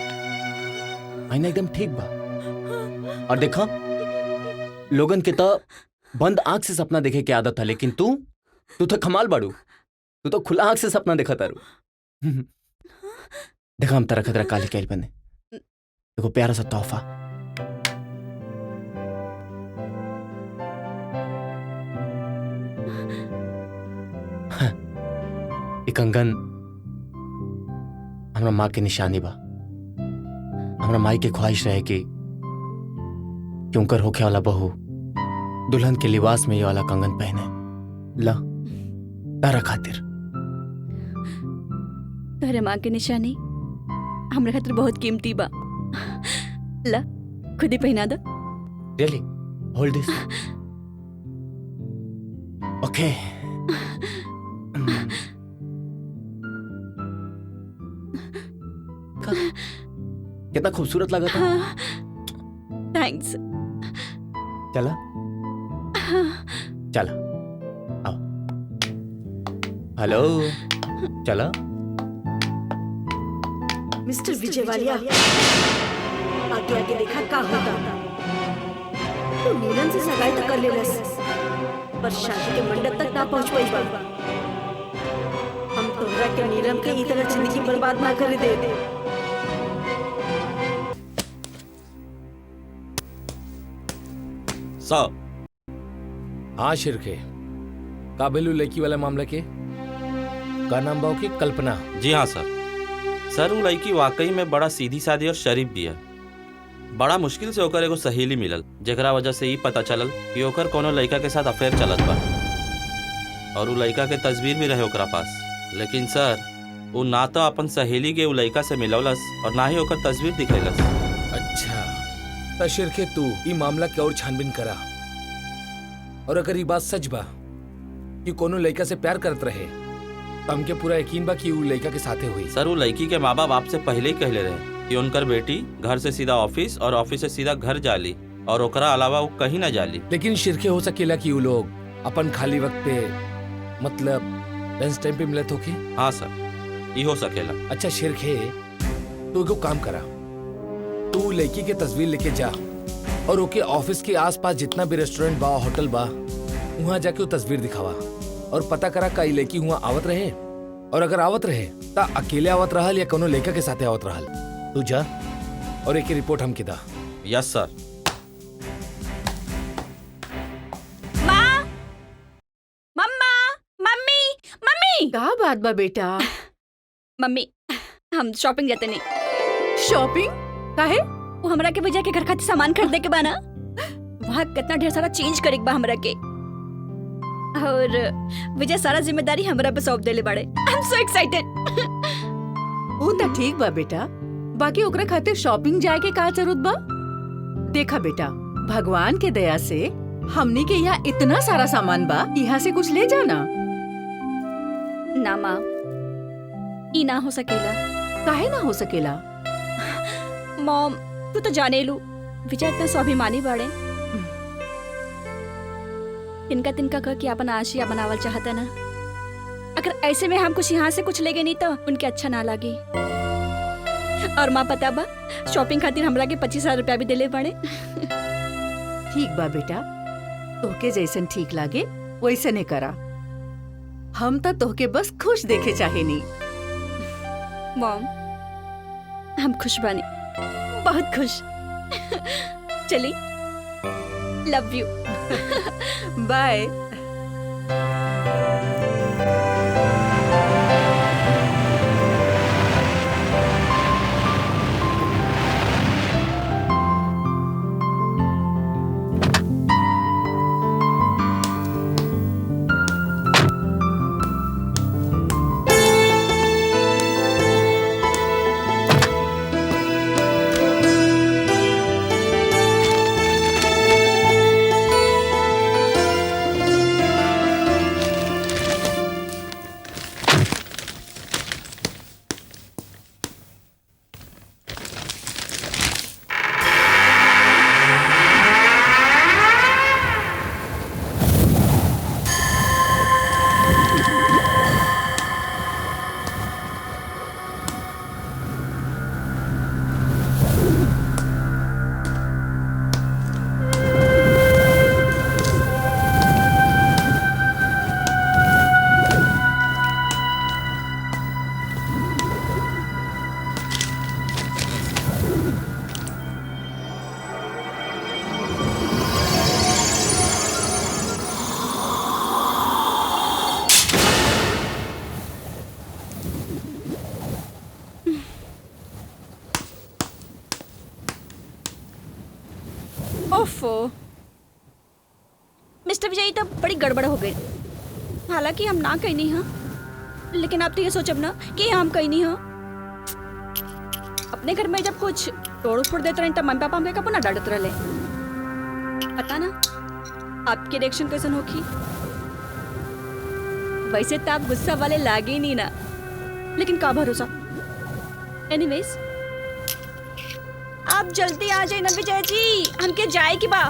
आईना एकदम ठीक बा। और देखा, लोगन के तो बंद आंख से सपना देखे की आदत है, लेकिन तू तो कमाल बाड़ू, तू तो खुला आंख से सपना देखा तारू। देखा, हम तरह खतरा काली कैल बने, देखो प्यारा सा तोहफा। कंगन हमरा माँ के निशानी बा। हमरा माई के ख्वाहिश रहे कि क्योंकर होखे वाला बहू दुल्हन के लिबास में ये वाला कंगन पहने। ला, तारा खातिर। तोहरे माँ के निशानी हमरा खातिर बहुत कीमती बा। ला, खुद ही पहना दो। रियली? होल्ड दिस। ओके। कितना खूबसूरत लगा था। थैंक्स। चला चला, आओ। हेलो, चला। मिस्टर विजय वालिया, आगे आगे देखा का होता। तो नीलम से सगाई तक कर लेलस, पर शादी के मंडप तक ना पहुंच पाई बा। हम तोहरा के नीलम के ई तरह जिंदगी बर्बाद ना करे दे। हाँ शिरके, काबिलू लड़की वाला मामला के का नाम बाव की कल्पना? जी हाँ सर। सर वो लड़की वाकई में बड़ा सीधी सादी और शरीफ भी है। बड़ा मुश्किल से ओकर एगो सहेली मिलल, जेकरा वजह से ही पता चलल कि ओकर कोनो लड़का के साथ अफेयर चलत बा, और वो लड़का के तस्वीर भी रहे ओकरा पास। लेकिन सर वो ना तो अपन सहेली के वो लड़का से मिलौलस और ना ही ओकर तस्वीर दिखैलस। अच्छा, तो शिरके तू ये मामला के और छानबीन करा, और अगर ये बात सच बा कि कोनो लड़का से प्यार करत रहे, तो हमके पूरा यकीन बा कि वो लड़का के साथे हुई। सर वो लड़की के माँ बाप आपसे पहले ही कहले रहे कि उनकर बेटी घर से सीधा ऑफिस और ऑफिस से सीधा घर जाली, और ओकरा अलावा वो कहीं ना जाली। लेकिन शिरके हो सकेला कि वो लोग अपन खाली वक्त पे, मतलब लंच टाइम पे मिलत होके। हाँ सर, ये हो सकेला। अच्छा शिरके, तू एगो काम करा, तू लड़की के तस्वीर लेके जा और ओके ऑफिस के आसपास जितना भी रेस्टोरेंट बा, होटल बा, वहाँ जाके वो तस्वीर दिखावा और पता करा का लड़की वहाँ आवत रहे, और अगर आवत रहे ता अकेले आवत रहल या कोनो लड़का के साथे आवत रहल। तू जा और एक रिपोर्ट हमके दा। यस सर। माँ, मम्मा, मम्मी, मम्मी। का बात बा बेटा? मम्मी, हम शॉपिंग जाते नहीं। शॉपिंग काहे? वो हमरा के विजय के घर खातिर सामान खरीदे के बा ना, वहाँ कितना ढेर सारा चेंज करे के बा हमरा के, और विजय सारा जिम्मेदारी हमरा पे सौंप देले बाड़े। I am so excited. वो तो ठीक बा बेटा, बाकी ओकरा खातिर शॉपिंग जाए के का जरूरत बा? देखा बेटा, भगवान के दया से हमनी के यहाँ इतना सारा सामान बा, यहाँ से कुछ ले जाना। ना माँ, ई ना हो सकेला। काहे ना हो सकेला? मॉम, तू तो जाने लू विजय इतना स्वाभिमानी बाड़े, तिनका तिनका कह के अपन आशिया बनावल चाहता ना। अगर ऐसे में हम कुछ यहाँ से कुछ ले गए नहीं तो उनके अच्छा ना लगी। और माँ पता बा, शॉपिंग खातिर हमरा के 25,000 रुपया भी दिले पड़े। ठीक बा बेटा, तोहके जैसन ठीक लागे वैसने करा। हम तो तोहके बस खुश देखे चाहे नी। मॉम, हम खुश बानी, बहुत खुश। चली, लव यू। बाय। ओफो, मिस्टर विजय तो बड़ी गड़बड़ हो गई। हालांकि हम ना कहीं नहीं हाँ, लेकिन आप तो ये सोचब ना कि हम कहीं नहीं हाँ। अपने घर में जब कुछ तोड़ फोड़ देते रहे तब मम्मी पापा हमके कबो ना डांटते रहे। पता ना आपके रिएक्शन कैसन होगी। वैसे तो आप गुस्सा वाले लागे ही नहीं ना, लेकिन का भरोसा। एनीवेज, आप जल्दी आ जाए ना विजय जी, हमके जाए की बा।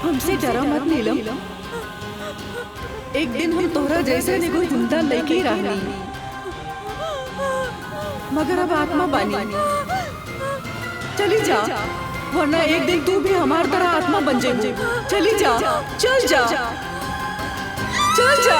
हमसे डरा मत नीलम। एक दिन हम तोहरा जैसे ने कोई जिंदा लेके रहनी, मगर अब आत्मा बानी। चली जा, वरना एक दिन तू भी हमार तरह आत्मा बन जाएगी। चली जा, चल जा, चल जा।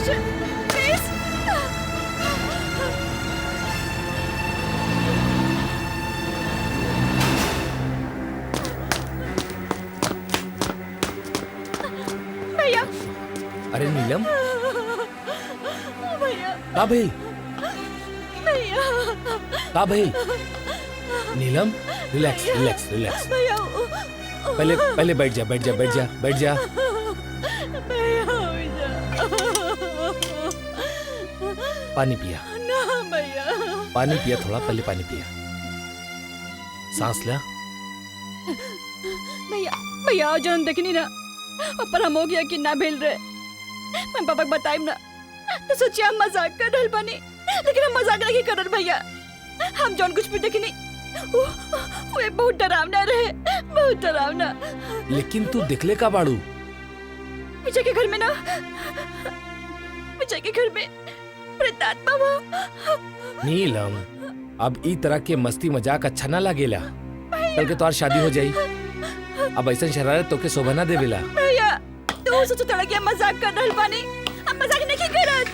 Permission please. भैया अरे नीलम, भैया का भइल? भैया का भइल? नीलम, रिलैक्स रिलैक्स रिलैक्स। भैया पहले पहले बैठ जा बैठ जा बैठ जा बैठ जा। भैया पानी पिया, ना भैया। पानी पिया थोड़ा, पहले पानी पिया, सांस ले। भैया भैया जन्म देखनी ना पर हम हो गया कि ना भेल रहे। मैं पापा को बताइम ना तो सोचिए हम मजाक कर रहल बानी, लेकिन हम मजाक नहीं कर रहे भैया। हम जौन कुछ भी देखनी वो एक बहुत डरावना रहे, बहुत डरावना। लेकिन तू दिखले का बाड़ू? विजय के घर में ना, विजय के घर में प्रेतात्मा वो। नीलम, अब ई तरह के मस्ती मजाक अच्छा ना लागेला। कल के तोहार शादी हो जाई, अब ऐसा शरारत तो के शोभा ना देवेला। भैया तू सोचो तड़ा कि हम मजाक कर रहल बानी, हम मजाक नहीं करत।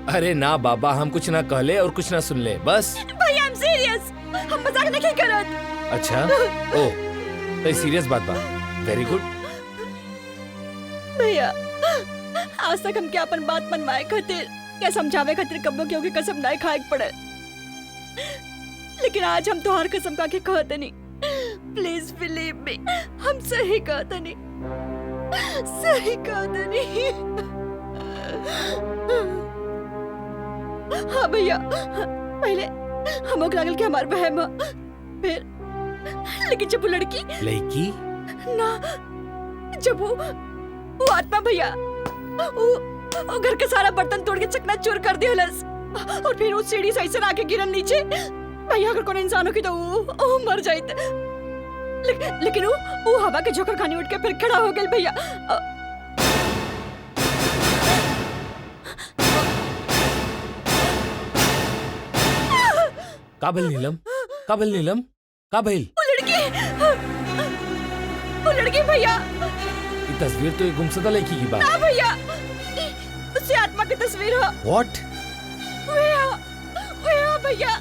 अरे ना बाबा, हम कुछ ना कहले और कुछ ना सुनले, बस। भैया हम सीरियस, हम मजाक नहीं करत। अच्छा ओ, तो सीरियस बात बा। Very good. भैया आज तक हम क्या अपन बात मनवाए खातिर क्या समझावे खातिर कब्बो क्योंकि कसम नहीं खाए पड़े, लेकिन आज हम तोहार कसम खा के कहते नहीं। प्लीज बिलीव मी, हम सही कहते नहीं, सही कहते नहीं। हाँ भैया, पहले हम ओकरा लागल के हमार बहन ह, फिर लेकिन जब वो लड़की ना, जब वो आत्मा भैया वो घर के सारा बर्तन तोड़ के चकनाचूर कर दिया, और फिर वो सीढ़ी से ऐसे आके गिरन नीचे। भैया अगर कोई इंसान होगी तो वो मर जाते, लेकिन वो हवा के झोंका खाने उठ के फिर खड़ा हो गया भैया। काबिल नीलम, काबिल नीलम, काबिल। वो लड़की भैया, ये तस्वीर तो एक गुमशुदा लड़की की बात। ना भैया, उससे आत्मा की तस्वीर है। What? भैया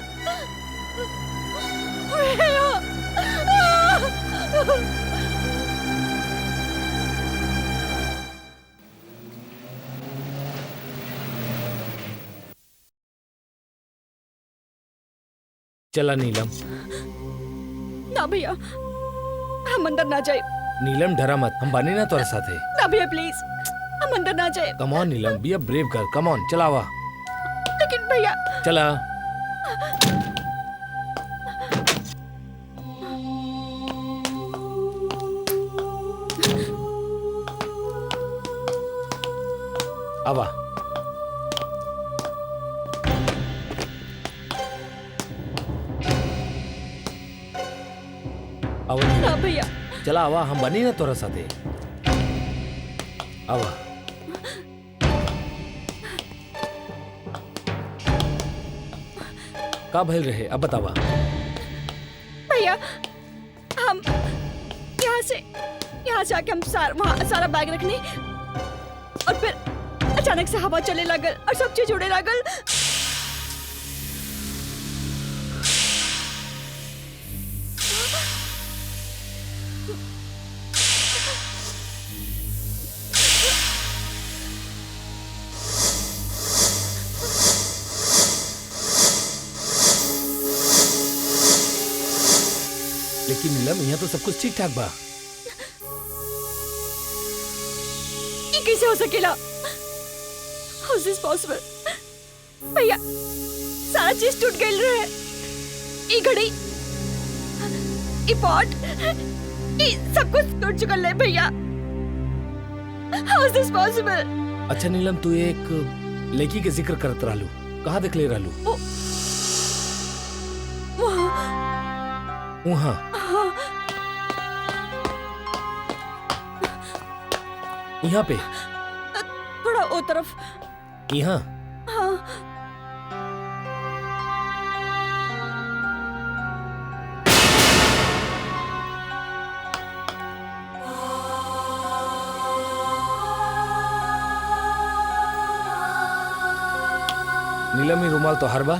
चला नीलम। ना भैया, हम अंदर ना जाए। नीलम डरा मत, हम बने ना तोरे साथे। ना भैया प्लीज, हम अंदर ना जाए। Come on Neelam, be a brave girl, come on, चला वा। लेकिन भैया चला। आवा। आवा ना नीलम, भैया, चला आवा, हम बनी ना तोरा साथे। आवा। का भइल रहे, अब बतावा। भैया हम यहाँ से आके हम सारा बैग रखने, और फिर अचानक से हवा चले लगल और सब चीज उड़े लगल। लेकिन नीलम, यहाँ तो सब कुछ ठीक ठाक बा। ये कैसे हो सकेला? How is this possible? भैया सारा चीज टूट गई रहे, ये घड़ी, ये पॉट, ये सब कुछ टूट चुका है भैया। How is this possible? अच्छा नीलम, तू एक लड़की के जिक्र करत रहलू, कहाँ देख ले रहलू? वहाँ। यहाँ पे? थोड़ा ओ तरफ। यहाँ? हाँ। नीलम ही रुमाल तो हर बा।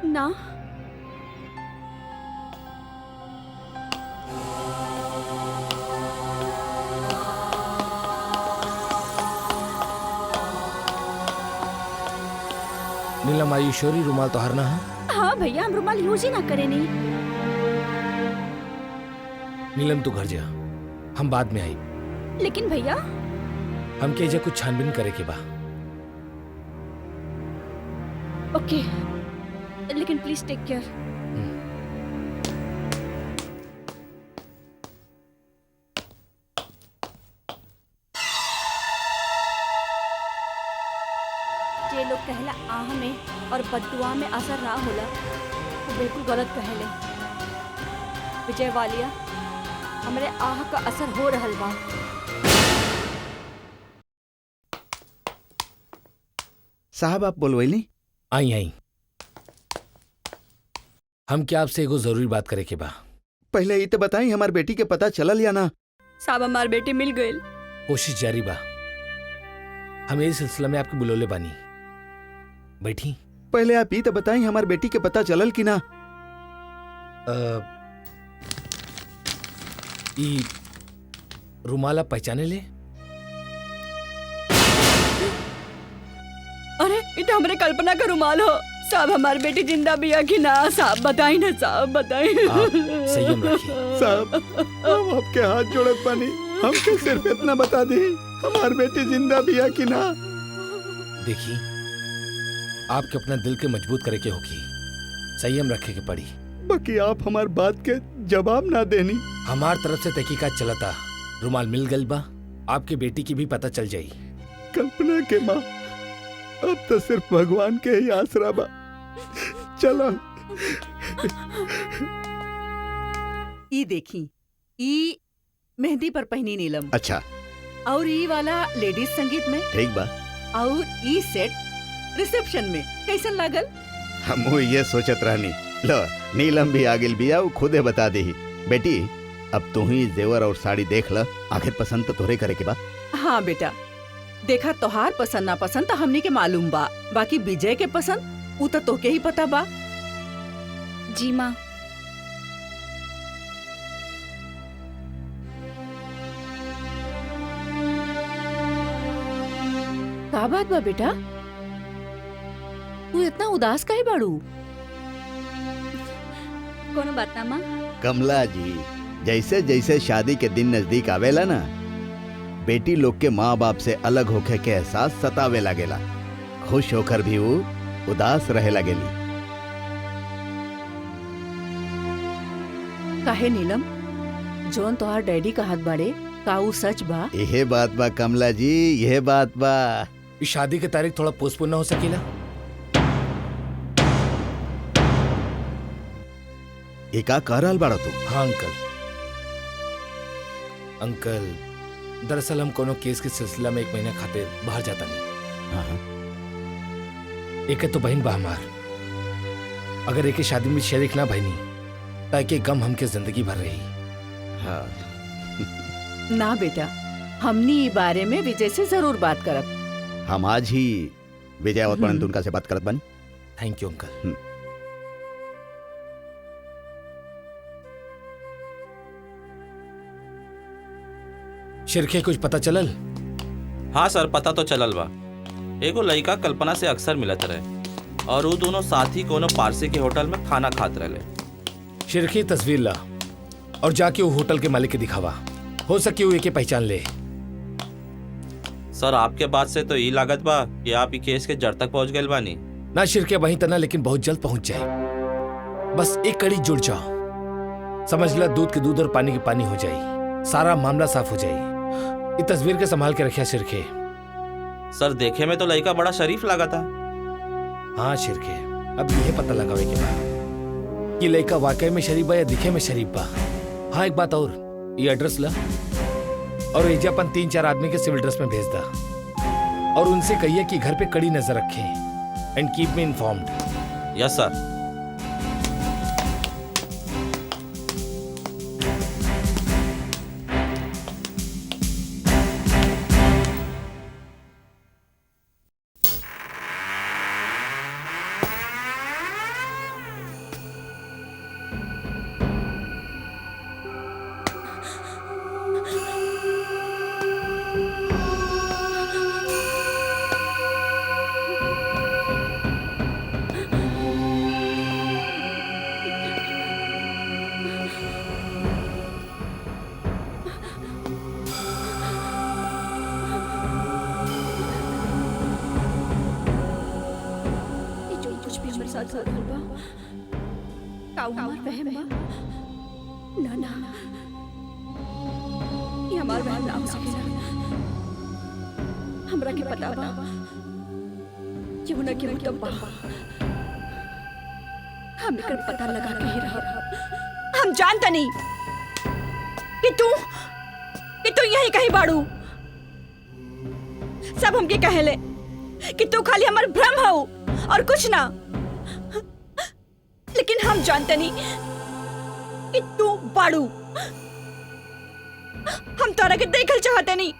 ना नीलम आयुश्वरी रुमाल तो हर ना है। हाँ भैया, हम रुमाल यूज ही ना करे नहीं। नीलम तू घर जा, हम बाद में आई। लेकिन भैया हम के जे कुछ छानबीन करे के बा। ओके, लेकिन प्लीज टेक केयर। जे लोग कहला आह में और बददुआ में असर ना होला तो बिल्कुल गलत कहले। विजय वालिया, हमरे आह का असर हो रहल बा। साहब आप बोलवैली? आई आई, हम क्या आपसे एगो जरूरी बात करे के बा। पहले ये तो बताई हमार बेटी के पता चलल या ना? साहब हमार बेटी मिल गई। कोशिश जारी बा। हम इस सिलसिला में आपके बुलौले बानी। बैठी। पहले आप ये तो बताई हमार बेटी के पता चलल कि ना? ई रुमाला पहचाने ले? अरे ये तो हमारे कल्पना का रुमाल हो। साहब हमारी बेटी जिंदा भी है कि ना? साहब बताई ना, साहब बताई। आप संयम रखिए। साहब हम आपके हाथ जोड़त पानी, हमके सिर्फ इतना बता दी हमार बेटी जिंदा भी है कि ना? देखिए, आपके अपना दिल के मजबूत करे के होगी, संयम रखे के पड़ी। बाकी आप हमार बात के जवाब ना देनी। हमार तरफ से तहकीकात चलता, रुमाल मिल गल बा, आपके बेटी की भी पता चल जाई। कल्पना के माँ, अब तो सिर्फ भगवान के ही आसरा बा। चलो। ई देखी, ई मेहंदी पर पहनी नीलम, अच्छा और ई वाला लेडीज संगीत में, ठीक बा। और ई सेट रिसेप्शन में। कैसन लागल? हम ये सोचत रहनी, लो नीलम भी आगिल बिया, वो खुदे बता दी। बेटी अब तू ही जेवर और साड़ी देख ल, आखिर पसंद तो तोरे करे के बा। हाँ बेटा, देखा तोहार पसंद ना पसंद तो हमनी के मालूम बा, बाकी विजय के पसंद उ तो तोके ही पता बा। जी माँ। का बात बा बेटा, तू इतना उदास काहे बाड़ू? कोनो बात ना माँ। कमला जी, जैसे जैसे शादी के दिन नजदीक आवेला ना, बेटी लोग के माँ बाप से अलग होके के एहसास सतावे लागेला। खुश होकर भी वो उदास रहे लगेली। काहे नीलम, जोन तोहार डैडी का हाथ बाड़े, का उ सच बा? यह बात बा कमला जी, यह बात बा। इस शादी की तारीख थोड़ा पोस्टपोन ना हो सकेला? ये का कह रहल बाड़ा तू? हाँ अंकल। अंकल, दरअसल हम कोनो केस के सिलसिला में 1 महीना खातिर बाहर जाता नहीं। हाँ। एक तो बहन बा हमार, अगर एक शादी में शरीक ना भईनी ताकि गम हमके जिंदगी भर रही। हाँ। ना बेटा, हमनी ई बारे में विजय से जरूर बात करब। हम आज ही विजय और परंतु उनका से बात करत बानी। Thank you uncle. शिरखे कुछ पता चलल? हाँ सर, पता तो चलल बा। एगो लड़का कल्पना से अक्सर मिलत रहे और वो दोनों साथ ही कोनो पारसी के होटल में खाना खात रहे। शिरखे तस्वीर ला और जाके वो होटल के मालिक के दिखावा, हो सके वो एके पहचान ले। सर आपके बात से तो ये लागत बा कि आप ई केस के जड़ तक पहुंच गए बानी। ना शिरके वहीं तना, लेकिन बहुत जल्द पहुंच जाए। बस एक कड़ी जुड़ जाओ, समझ ला दूध के दूध और पानी के पानी हो जाए, सारा मामला साफ हो जाए। ये तस्वीर के संभाल के रखिया शिरके। सर देखे में तो लड़का बड़ा शरीफ लगा था। हाँ शिरके, अब यह पता लगावे के बाद कि लड़का वाकई में शरीफ बा या दिखे में शरीफ बा। हाँ एक बात और, ये एड्रेस ला और एजापन 3-4 आदमी के सिविल ड्रेस में भेज दा और उनसे कहिए कि घर पे कड़ी नजर रखें and keep me informed. Yes sir. एहसास हो रहल बा का हमार वहम बा। ना ना ये हमार वहम ना हो सकेला। हमरा के पता बा क्यों ना क्यों तो बा। हम एकर पता लगा के ही रह। हम जानता नहीं कि तू यही कहीं बाड़ू। सब हमके कहेले कि तू खाली हमार भ्रम हो और कुछ ना, लेकिन हम जानते नहीं कि तू बाड़ू। हम तोरा के देखल चाहते नहीं।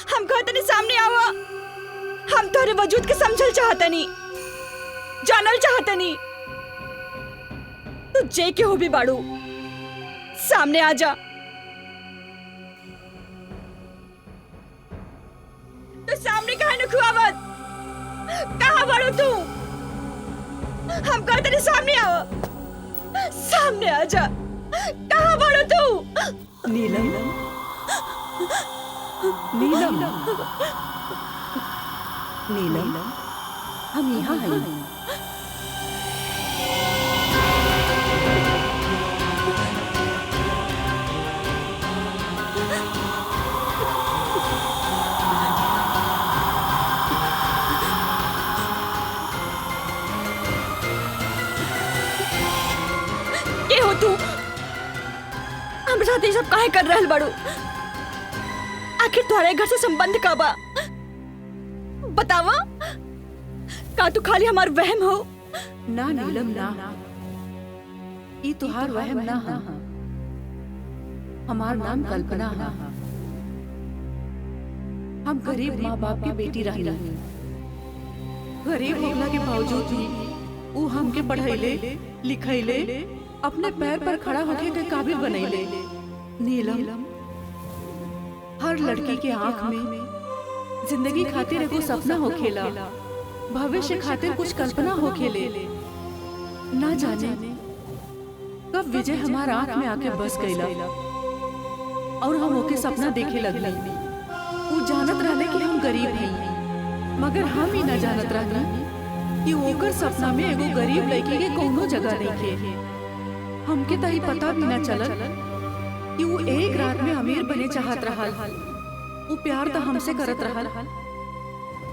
हम कहते नहीं सामने आवा। हम तोरे वजूद के समझल चाहते नहीं, जानल चाहते नहीं। तू जे के हो भी बाड़ू, सामने आ जा। तो सामने कहा न खुआवत, कहाँ बाड़ू तू? हम कहते नहीं सामने आओ, सामने आ जा। कहाँ बाड़ू तू? नीलम, नीलम, नीलम, हम यहाँ हैं। के हो तू? हम साथ ये सब काहे कर रहल बाड़ू? आखिर तुम्हारे घर से संबंध का बा? बतावा, का तू खाली हमार वहम हो? ना नीलम ना, ई तुहार वहम ना हा। हमार नाम कल्पना हा। हम गरीब माँ बाप की बेटी रहनी। गरीब होने के बावजूद भी ऊ हमके पढ़ैले लिखैले अपने पैर पर खड़ा होके के काबिल बनैले। नीलम, हर लड़की के आंख में जिंदगी खातिर एगो सपना होखेला, भविष्य खातिर कुछ कल्पना होखेले। ना जाने कब विजय हमारा आंख में आके बस गईला और हम ओके सपना देखे लगली। वो जानत रहले कि हम गरीब हैं, मगर हम ही ना जानत रहली कि ओकर सपना में एगो गरीब लड़की के कोनो जगह नहीं थे। हमके तो पता भी ना चलल कि वो एक रात में अमीर बने चाहत रहल। वो प्यार तो हमसे करत रहल,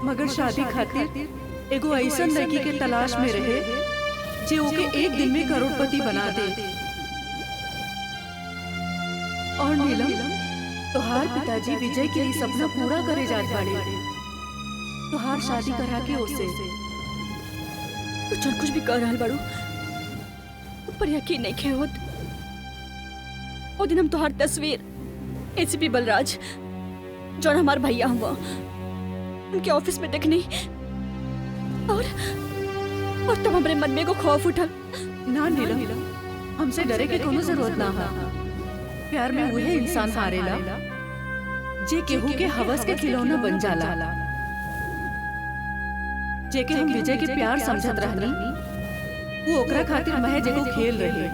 मगर शादी खातिर एगो ऐसन लड़की के तलाश में रहे जे ओके एक दिन में करोड़पति बना दे। और नीलम, तोहार पिताजी विजय के लिए सपना पूरा करे जात बाड़े। तोहार शादी करा के ओसे। तू जन कुछ भी कर रहल बाड़ू, पर यकीन नहीं खे होत। ओ दिन हम तोहार तस्वीर एसीपी बलराज, जो हमार भैया हुआ, उनके ऑफिस में देखनी और तब हमरे मन में एगो खौफ उठल। ना नीलम, हमसे डरे के कोनो जरूरत ना हा। प्यार में वही इंसान हारेला जे केहू के हवस के खिलौना बन जाला। जे के हम विजय के प्यार समझत रहनी, वो ओकरा खातिर महज एगो खेल रहे।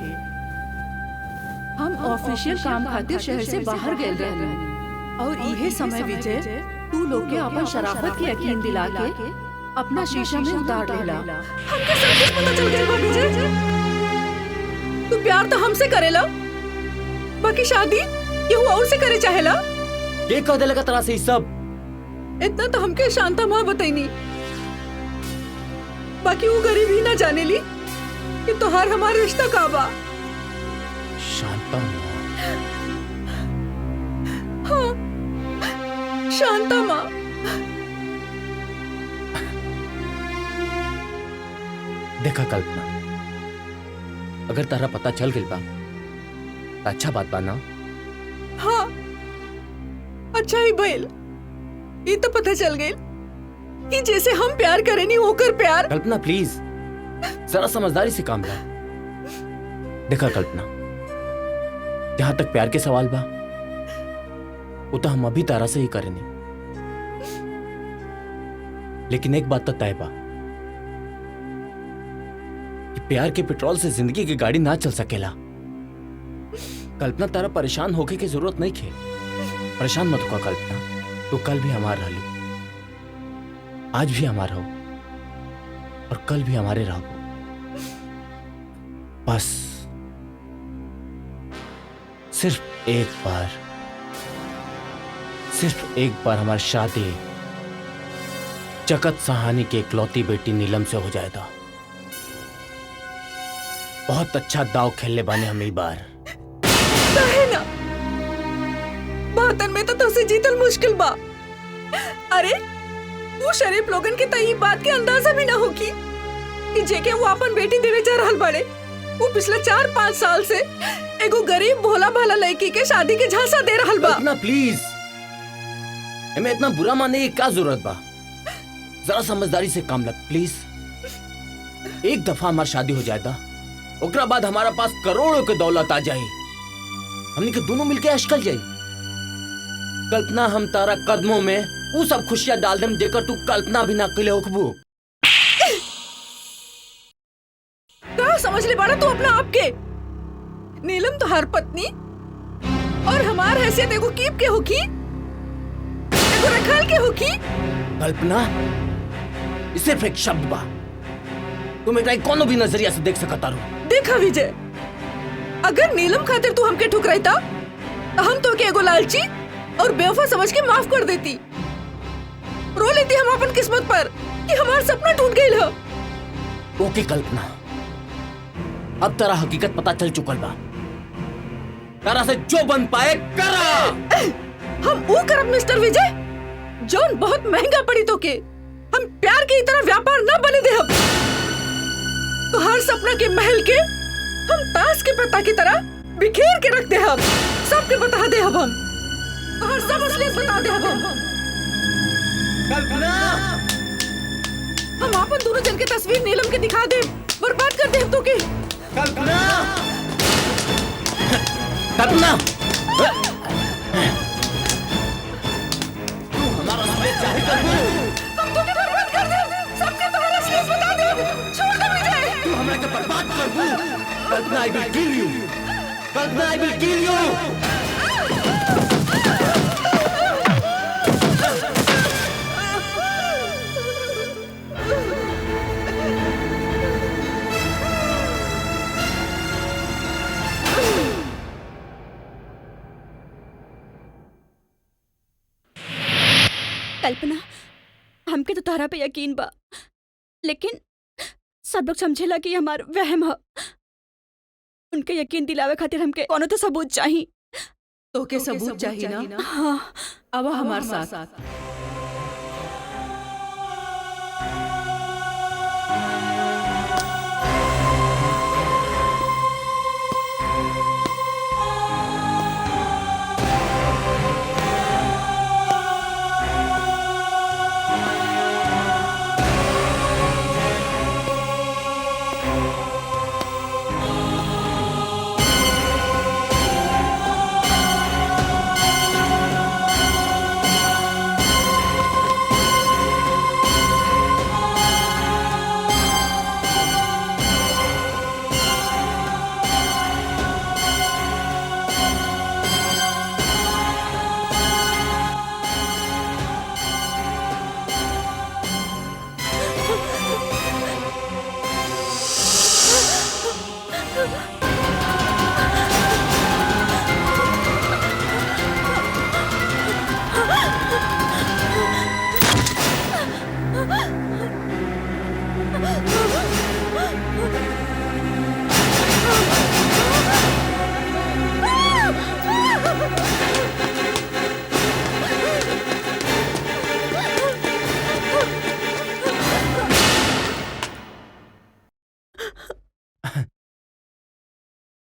हम ऑफिशियल काम खातिर शहर से बाहर गए रहनी और इहे समय विजय तू लोग के अपन शराफत की यकीन दिला के अपना शीशा में उतार लेला। हमके सब कुछ पता चल गया विजय। तू प्यार तो हमसे करेला, बाकी शादी केहू और से करे चाहेला। के कह देलका तरह से ई सब? इतना तो हमके शांता माँ बताईनी, बाकी वो गरीब ही ना जाने ली कि तोहार हमारा रिश्ता का बा। शांता माँ? हाँ, शांता माँ। देखा कल्पना, अगर तारा पता चल गइल बा तो अच्छा बात बा ना? हाँ, अच्छा ही भइल। ये तो पता चल गइल कि जैसे हम प्यार करेनी होकर प्यार। कल्पना प्लीज जरा समझदारी से काम ला। देखा कल्पना, जहां तक प्यार के सवाल बा वो तो हम अभी तारा से ही करेनी, लेकिन एक बात तो तय बा कि प्यार के पेट्रोल से जिंदगी की गाड़ी ना चल सकेला। कल्पना, तारा परेशान होके की जरूरत नहीं खे। परेशान मत हो कल्पना, तू कल भी हमार रहलू, आज भी हमार हो। और कल भी हमारे रहो। बस सिर्फ एक बार हमारी शादी जगत सहानी की इकलौती बेटी नीलम से हो जाएगा। बहुत अच्छा दाव खेलने बाने हम ई बार। है ना, बातन में तो तुझसे जीतल मुश्किल बा। अरे वो शरीफ लोगन के तई बात के अंदाजा भी ना होगी कि जेके वो अपन बेटी देवे जा रहल बड़े, वो पिछले 4-5 साल से एगो गरीब भोला भाला लड़की के शादी के झांसा दे रहल बा। इतना प्लीज, हमें इतना बुरा माने की क्या जरूरत बा? जरा समझदारी से काम लग प्लीज। एक दफा हमारी शादी हो जाएगा, ओकरा बाद हमारा पास करोड़ों के दौलत आ जाए, हमने के दोनों मिलके ऐश कर जाए। कल्पना हम तारा कदमों में वो सब खुशियां डाल देम जेकर तू कल्पना भी ना कले होकबू। क्या समझ ले बाड़ा तू अपना आप के? नीलम तो हर पत्नी और हमार हैसियत एगो कीप के होकी, एगो रखल के होकी। कल्पना ये सिर्फ एक शब्द बा, तुम एकरा कोनो भी नजरिया से देख सकता रो। देखा विजय, अगर नीलम खातिर तू हमके ठुकराइता तो हम तो के एगो लालची और बेवफा समझ के माफ कर देती। रो लेती हम अपन किस्मत पर कि हमारा सपना टूट गई है। ओके कल्पना, अब तेरा हकीकत पता चल चुकल बा। तारा से जो बन पाए करा। हम वो करब मिस्टर विजय जौन बहुत महंगा पड़ी तो के। हम प्यार की तरह व्यापार न बने दे। हम तो हर सपना के महल के हम ताश के पत्ता की तरह बिखेर के रख दे। हम सबके बता दे। हम हर सब असलियत बता दे। हम कल्पना, हम अपन दोनों जन के तस्वीर नीलम के दिखा दे, बर्बाद कर दे हम तो के। कल्पना, कल्पना, तू हमारा असलियत चाहे कर हम तो के बर्बाद कर दे, सबके तुम्हारा असलियत बता दे। छोड़ दे विजय। तू हमरा के बर्बाद कर दू। Kalpana, I will kill you. Kalpana, I will kill you. Kalpana, हमके तो तारा पे यकीन बा, लेकिन सब लोग समझेला कि हमार वहम है। उनके यकीन दिलावे खातिर हमके कोनो तो सबूत चाहिए। तो के सबूत चाहिए ना? हाँ, अब हमारे साथ।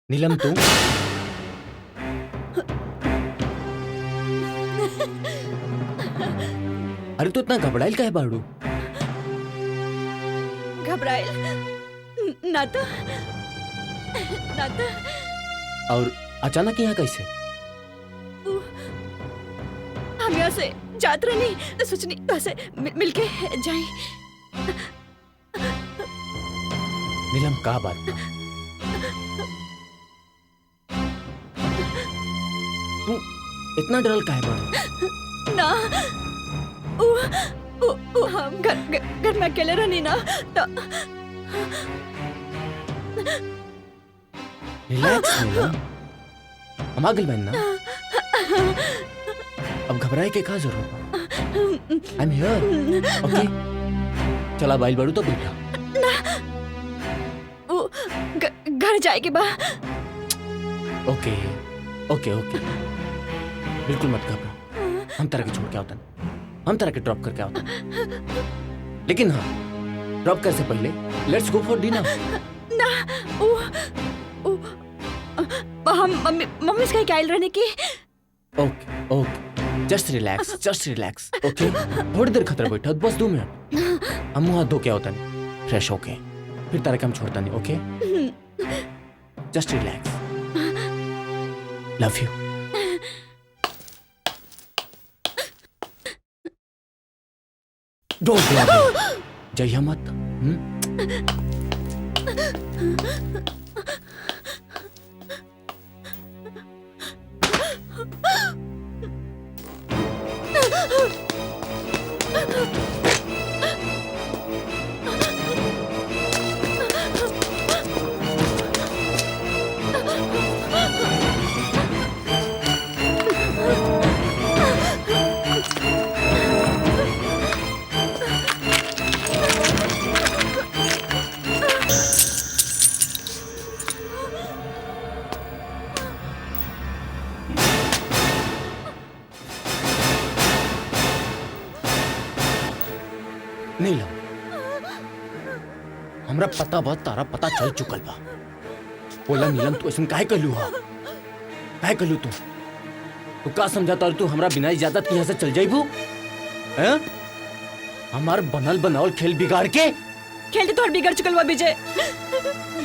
नीलम, तू अरे तू इतना घबराइल का है बाड़ू? घबराइल ना तो और अचानक यहाँ कैसे? हम यहाँ से जात रही तो सोचनी वैसे मिलके जाए। नीलम, का बात ना? तू इतना डरल का है बाड़ू? ना हम घर में अकेले रहनी ना तो रिलैक्स नीलम, हम आ गइल बानी ना। अब घबराए के का जरूरत? I am here. ओके, चला बाइल बड़ू तो बैठा। वो घर जाए के बा। ओके ओके ओके, बिल्कुल मत घबरा, हम तरह के छोड़ के आवतन, हम तरह के ड्रॉप करके आवतन। लेकिन हाँ, ड्रॉप करने से पहले लेट्स गो फॉर डिनर। ना हम मम्मी से कहीं रहने की। ओके ओके, जस्ट रिलैक्स ओके। थोड़ी देर खतरा बैठा, बस 2 मिनट। हम मुंह हाथ धो के आवतन, फ्रेश होके, फिर तरह के हम छोड़ता नहीं। Okay, just relax. Love you. Don't love Jay मत। नीलम, हमरा पता बा, तारा पता चल चुकल बा। बोला नीलम, तू ऐसा काहे कहलू हा? काहे कहलू तू का समझाता तू हमरा बिना इजाजत के यहाँ से चल जाइबू? हैं? हमार बनल बनावल खेल बिगाड़ के। खेल तो थोड़ा बिगड़ चुकल बा विजय।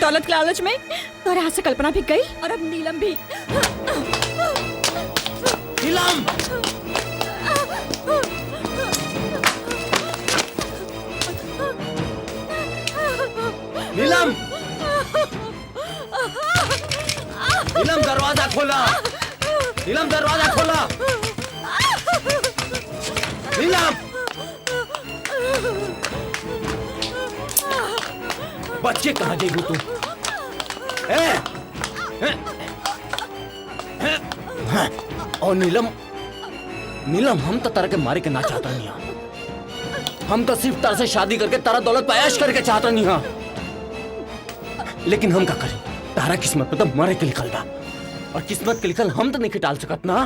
दौलत के लालच में तोरे हाथ से कल्पना भी गई और अब नीलम भी। नीलम, नीलम, नीलम दरवाजा खोला, नीलम दरवाजा खोला, नीलम। बच्चे कहाँ गई तू? और नीलम, नीलम, हम तो तारा के मारे के ना चाहता नहीं हा। हम तो सिर्फ तारा से शादी करके तारा दौलत पैश करके चाहता नहीं हा। लेकिन हम का करें? तारा किस्मत में तो मरे के लिखल बा, और किस्मत के लिखल हम तो नहीं टाल सकत ना।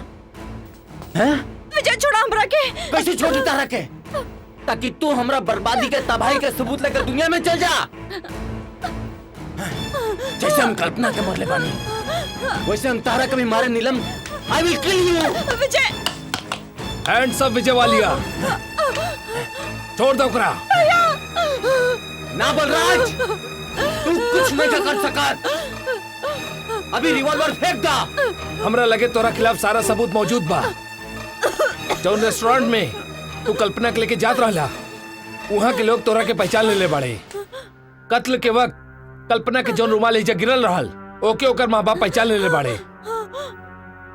हैं? विजय छोड़ा हमरा के। कैसे छोड़ी तारा के? ताकि तू हमरा बर्बादी के तबाही के सबूत लेकर दुनिया में चल जा। जैसे हम कल्पना के मरले बानी, वैसे हम तारा कभी मारे Neelam. I will kill you. Vijay, hands up Vijay Walia, छोड़ दो करा। ना बलराज, तू कुछ नहीं कर सकत। अभी रिवॉल्वर फेंक दा। हमरा लगे तोरा खिलाफ सारा सबूत मौजूद बा। जौन रेस्टोरेंट में तू कल्पना के लेके जात रहला, वहाँ के लोग तोरा के पहचान ले बाड़े। कत्ल के वक्त कल्पना के जौन रुमाल एजा गिरल रहल, ओके ओकर माँ बाप पहचान ले बाड़े।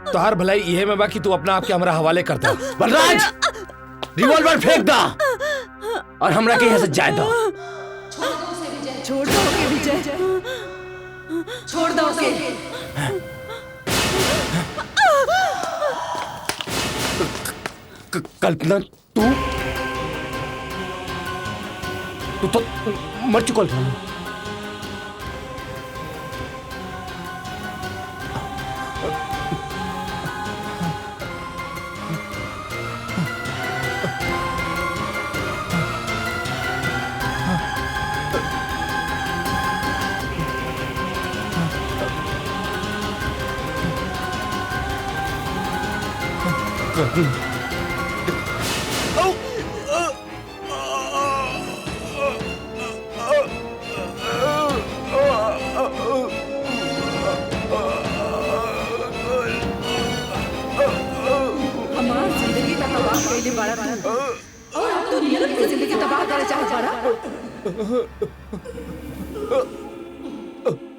तोहार भलाई इहे में बा कि तू अपना आप के हमरा हवाले कर दा। बलराज, रिवॉल्वर फेंक दा और हमरा के यहाँ से जाए दो। छोड़ दो के विजय, छोड़ दो के। कल्पना, तू तो मर चुकल था।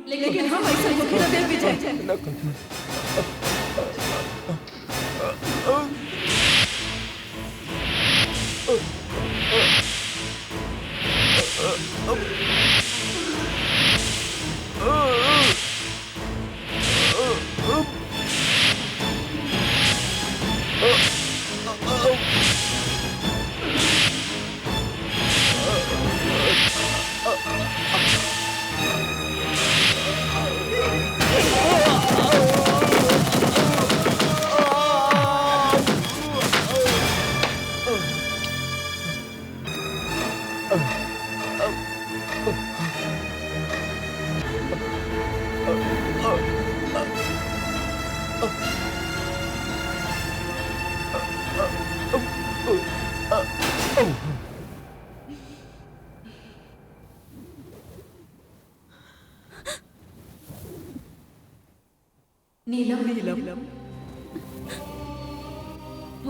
लेकिन हम ऐसा मुखी न दे विजय।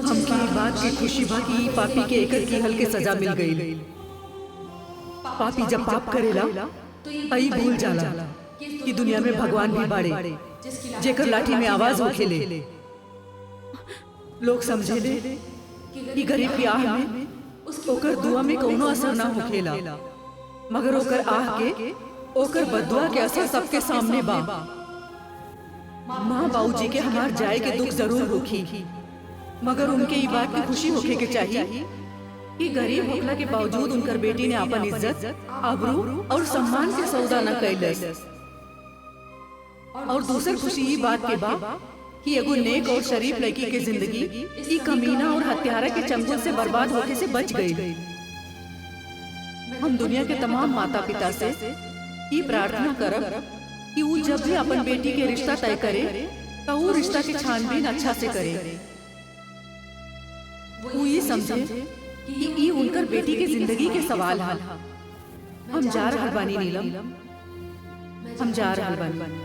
हमके ई बात की खुशी बा कि ई पापी के एकर की हल्के सजा मिल गई। पापी जब पाप करेला तई भूल जाला कि दुनिया में भगवान भी बाड़े जेकर लाठी में आवाज होखेले। लोग समझेले कि गरीब की आह में ओकर दुआ में कोनो असर ना होखेला, मगर ओकर आह के ओकर बदुआ के असर सबके सामने बा। माँ बाबूजी के हमार जाए के दुख जरूर होखी, मगर उनके ई बात की खुशी होखे के चाहिए कि गरीब होखला के बावजूद उनकर बेटी ने अपन इज्जत, आबरू और सम्मान के सौदा न कैलस। और दूसर खुशी ई बात के बा कि एगो नेक और शरीफ लड़की के जिंदगी ई कमीना और हत्यारा के चंगुल से बर्बाद होने से बच गई। हम दुनिया के तमाम माता पिता से ई प्रार्थना करब कि वो जब भी अपन बेटी के रिश्ता तय करे तो वो रिश्ता की छानबीन अच्छा से करे। वो ये समझे कि ई उनकर बेटी के जिंदगी के सवाल है। हम जा रहल बानी नीलम, हम जा रहल बानी।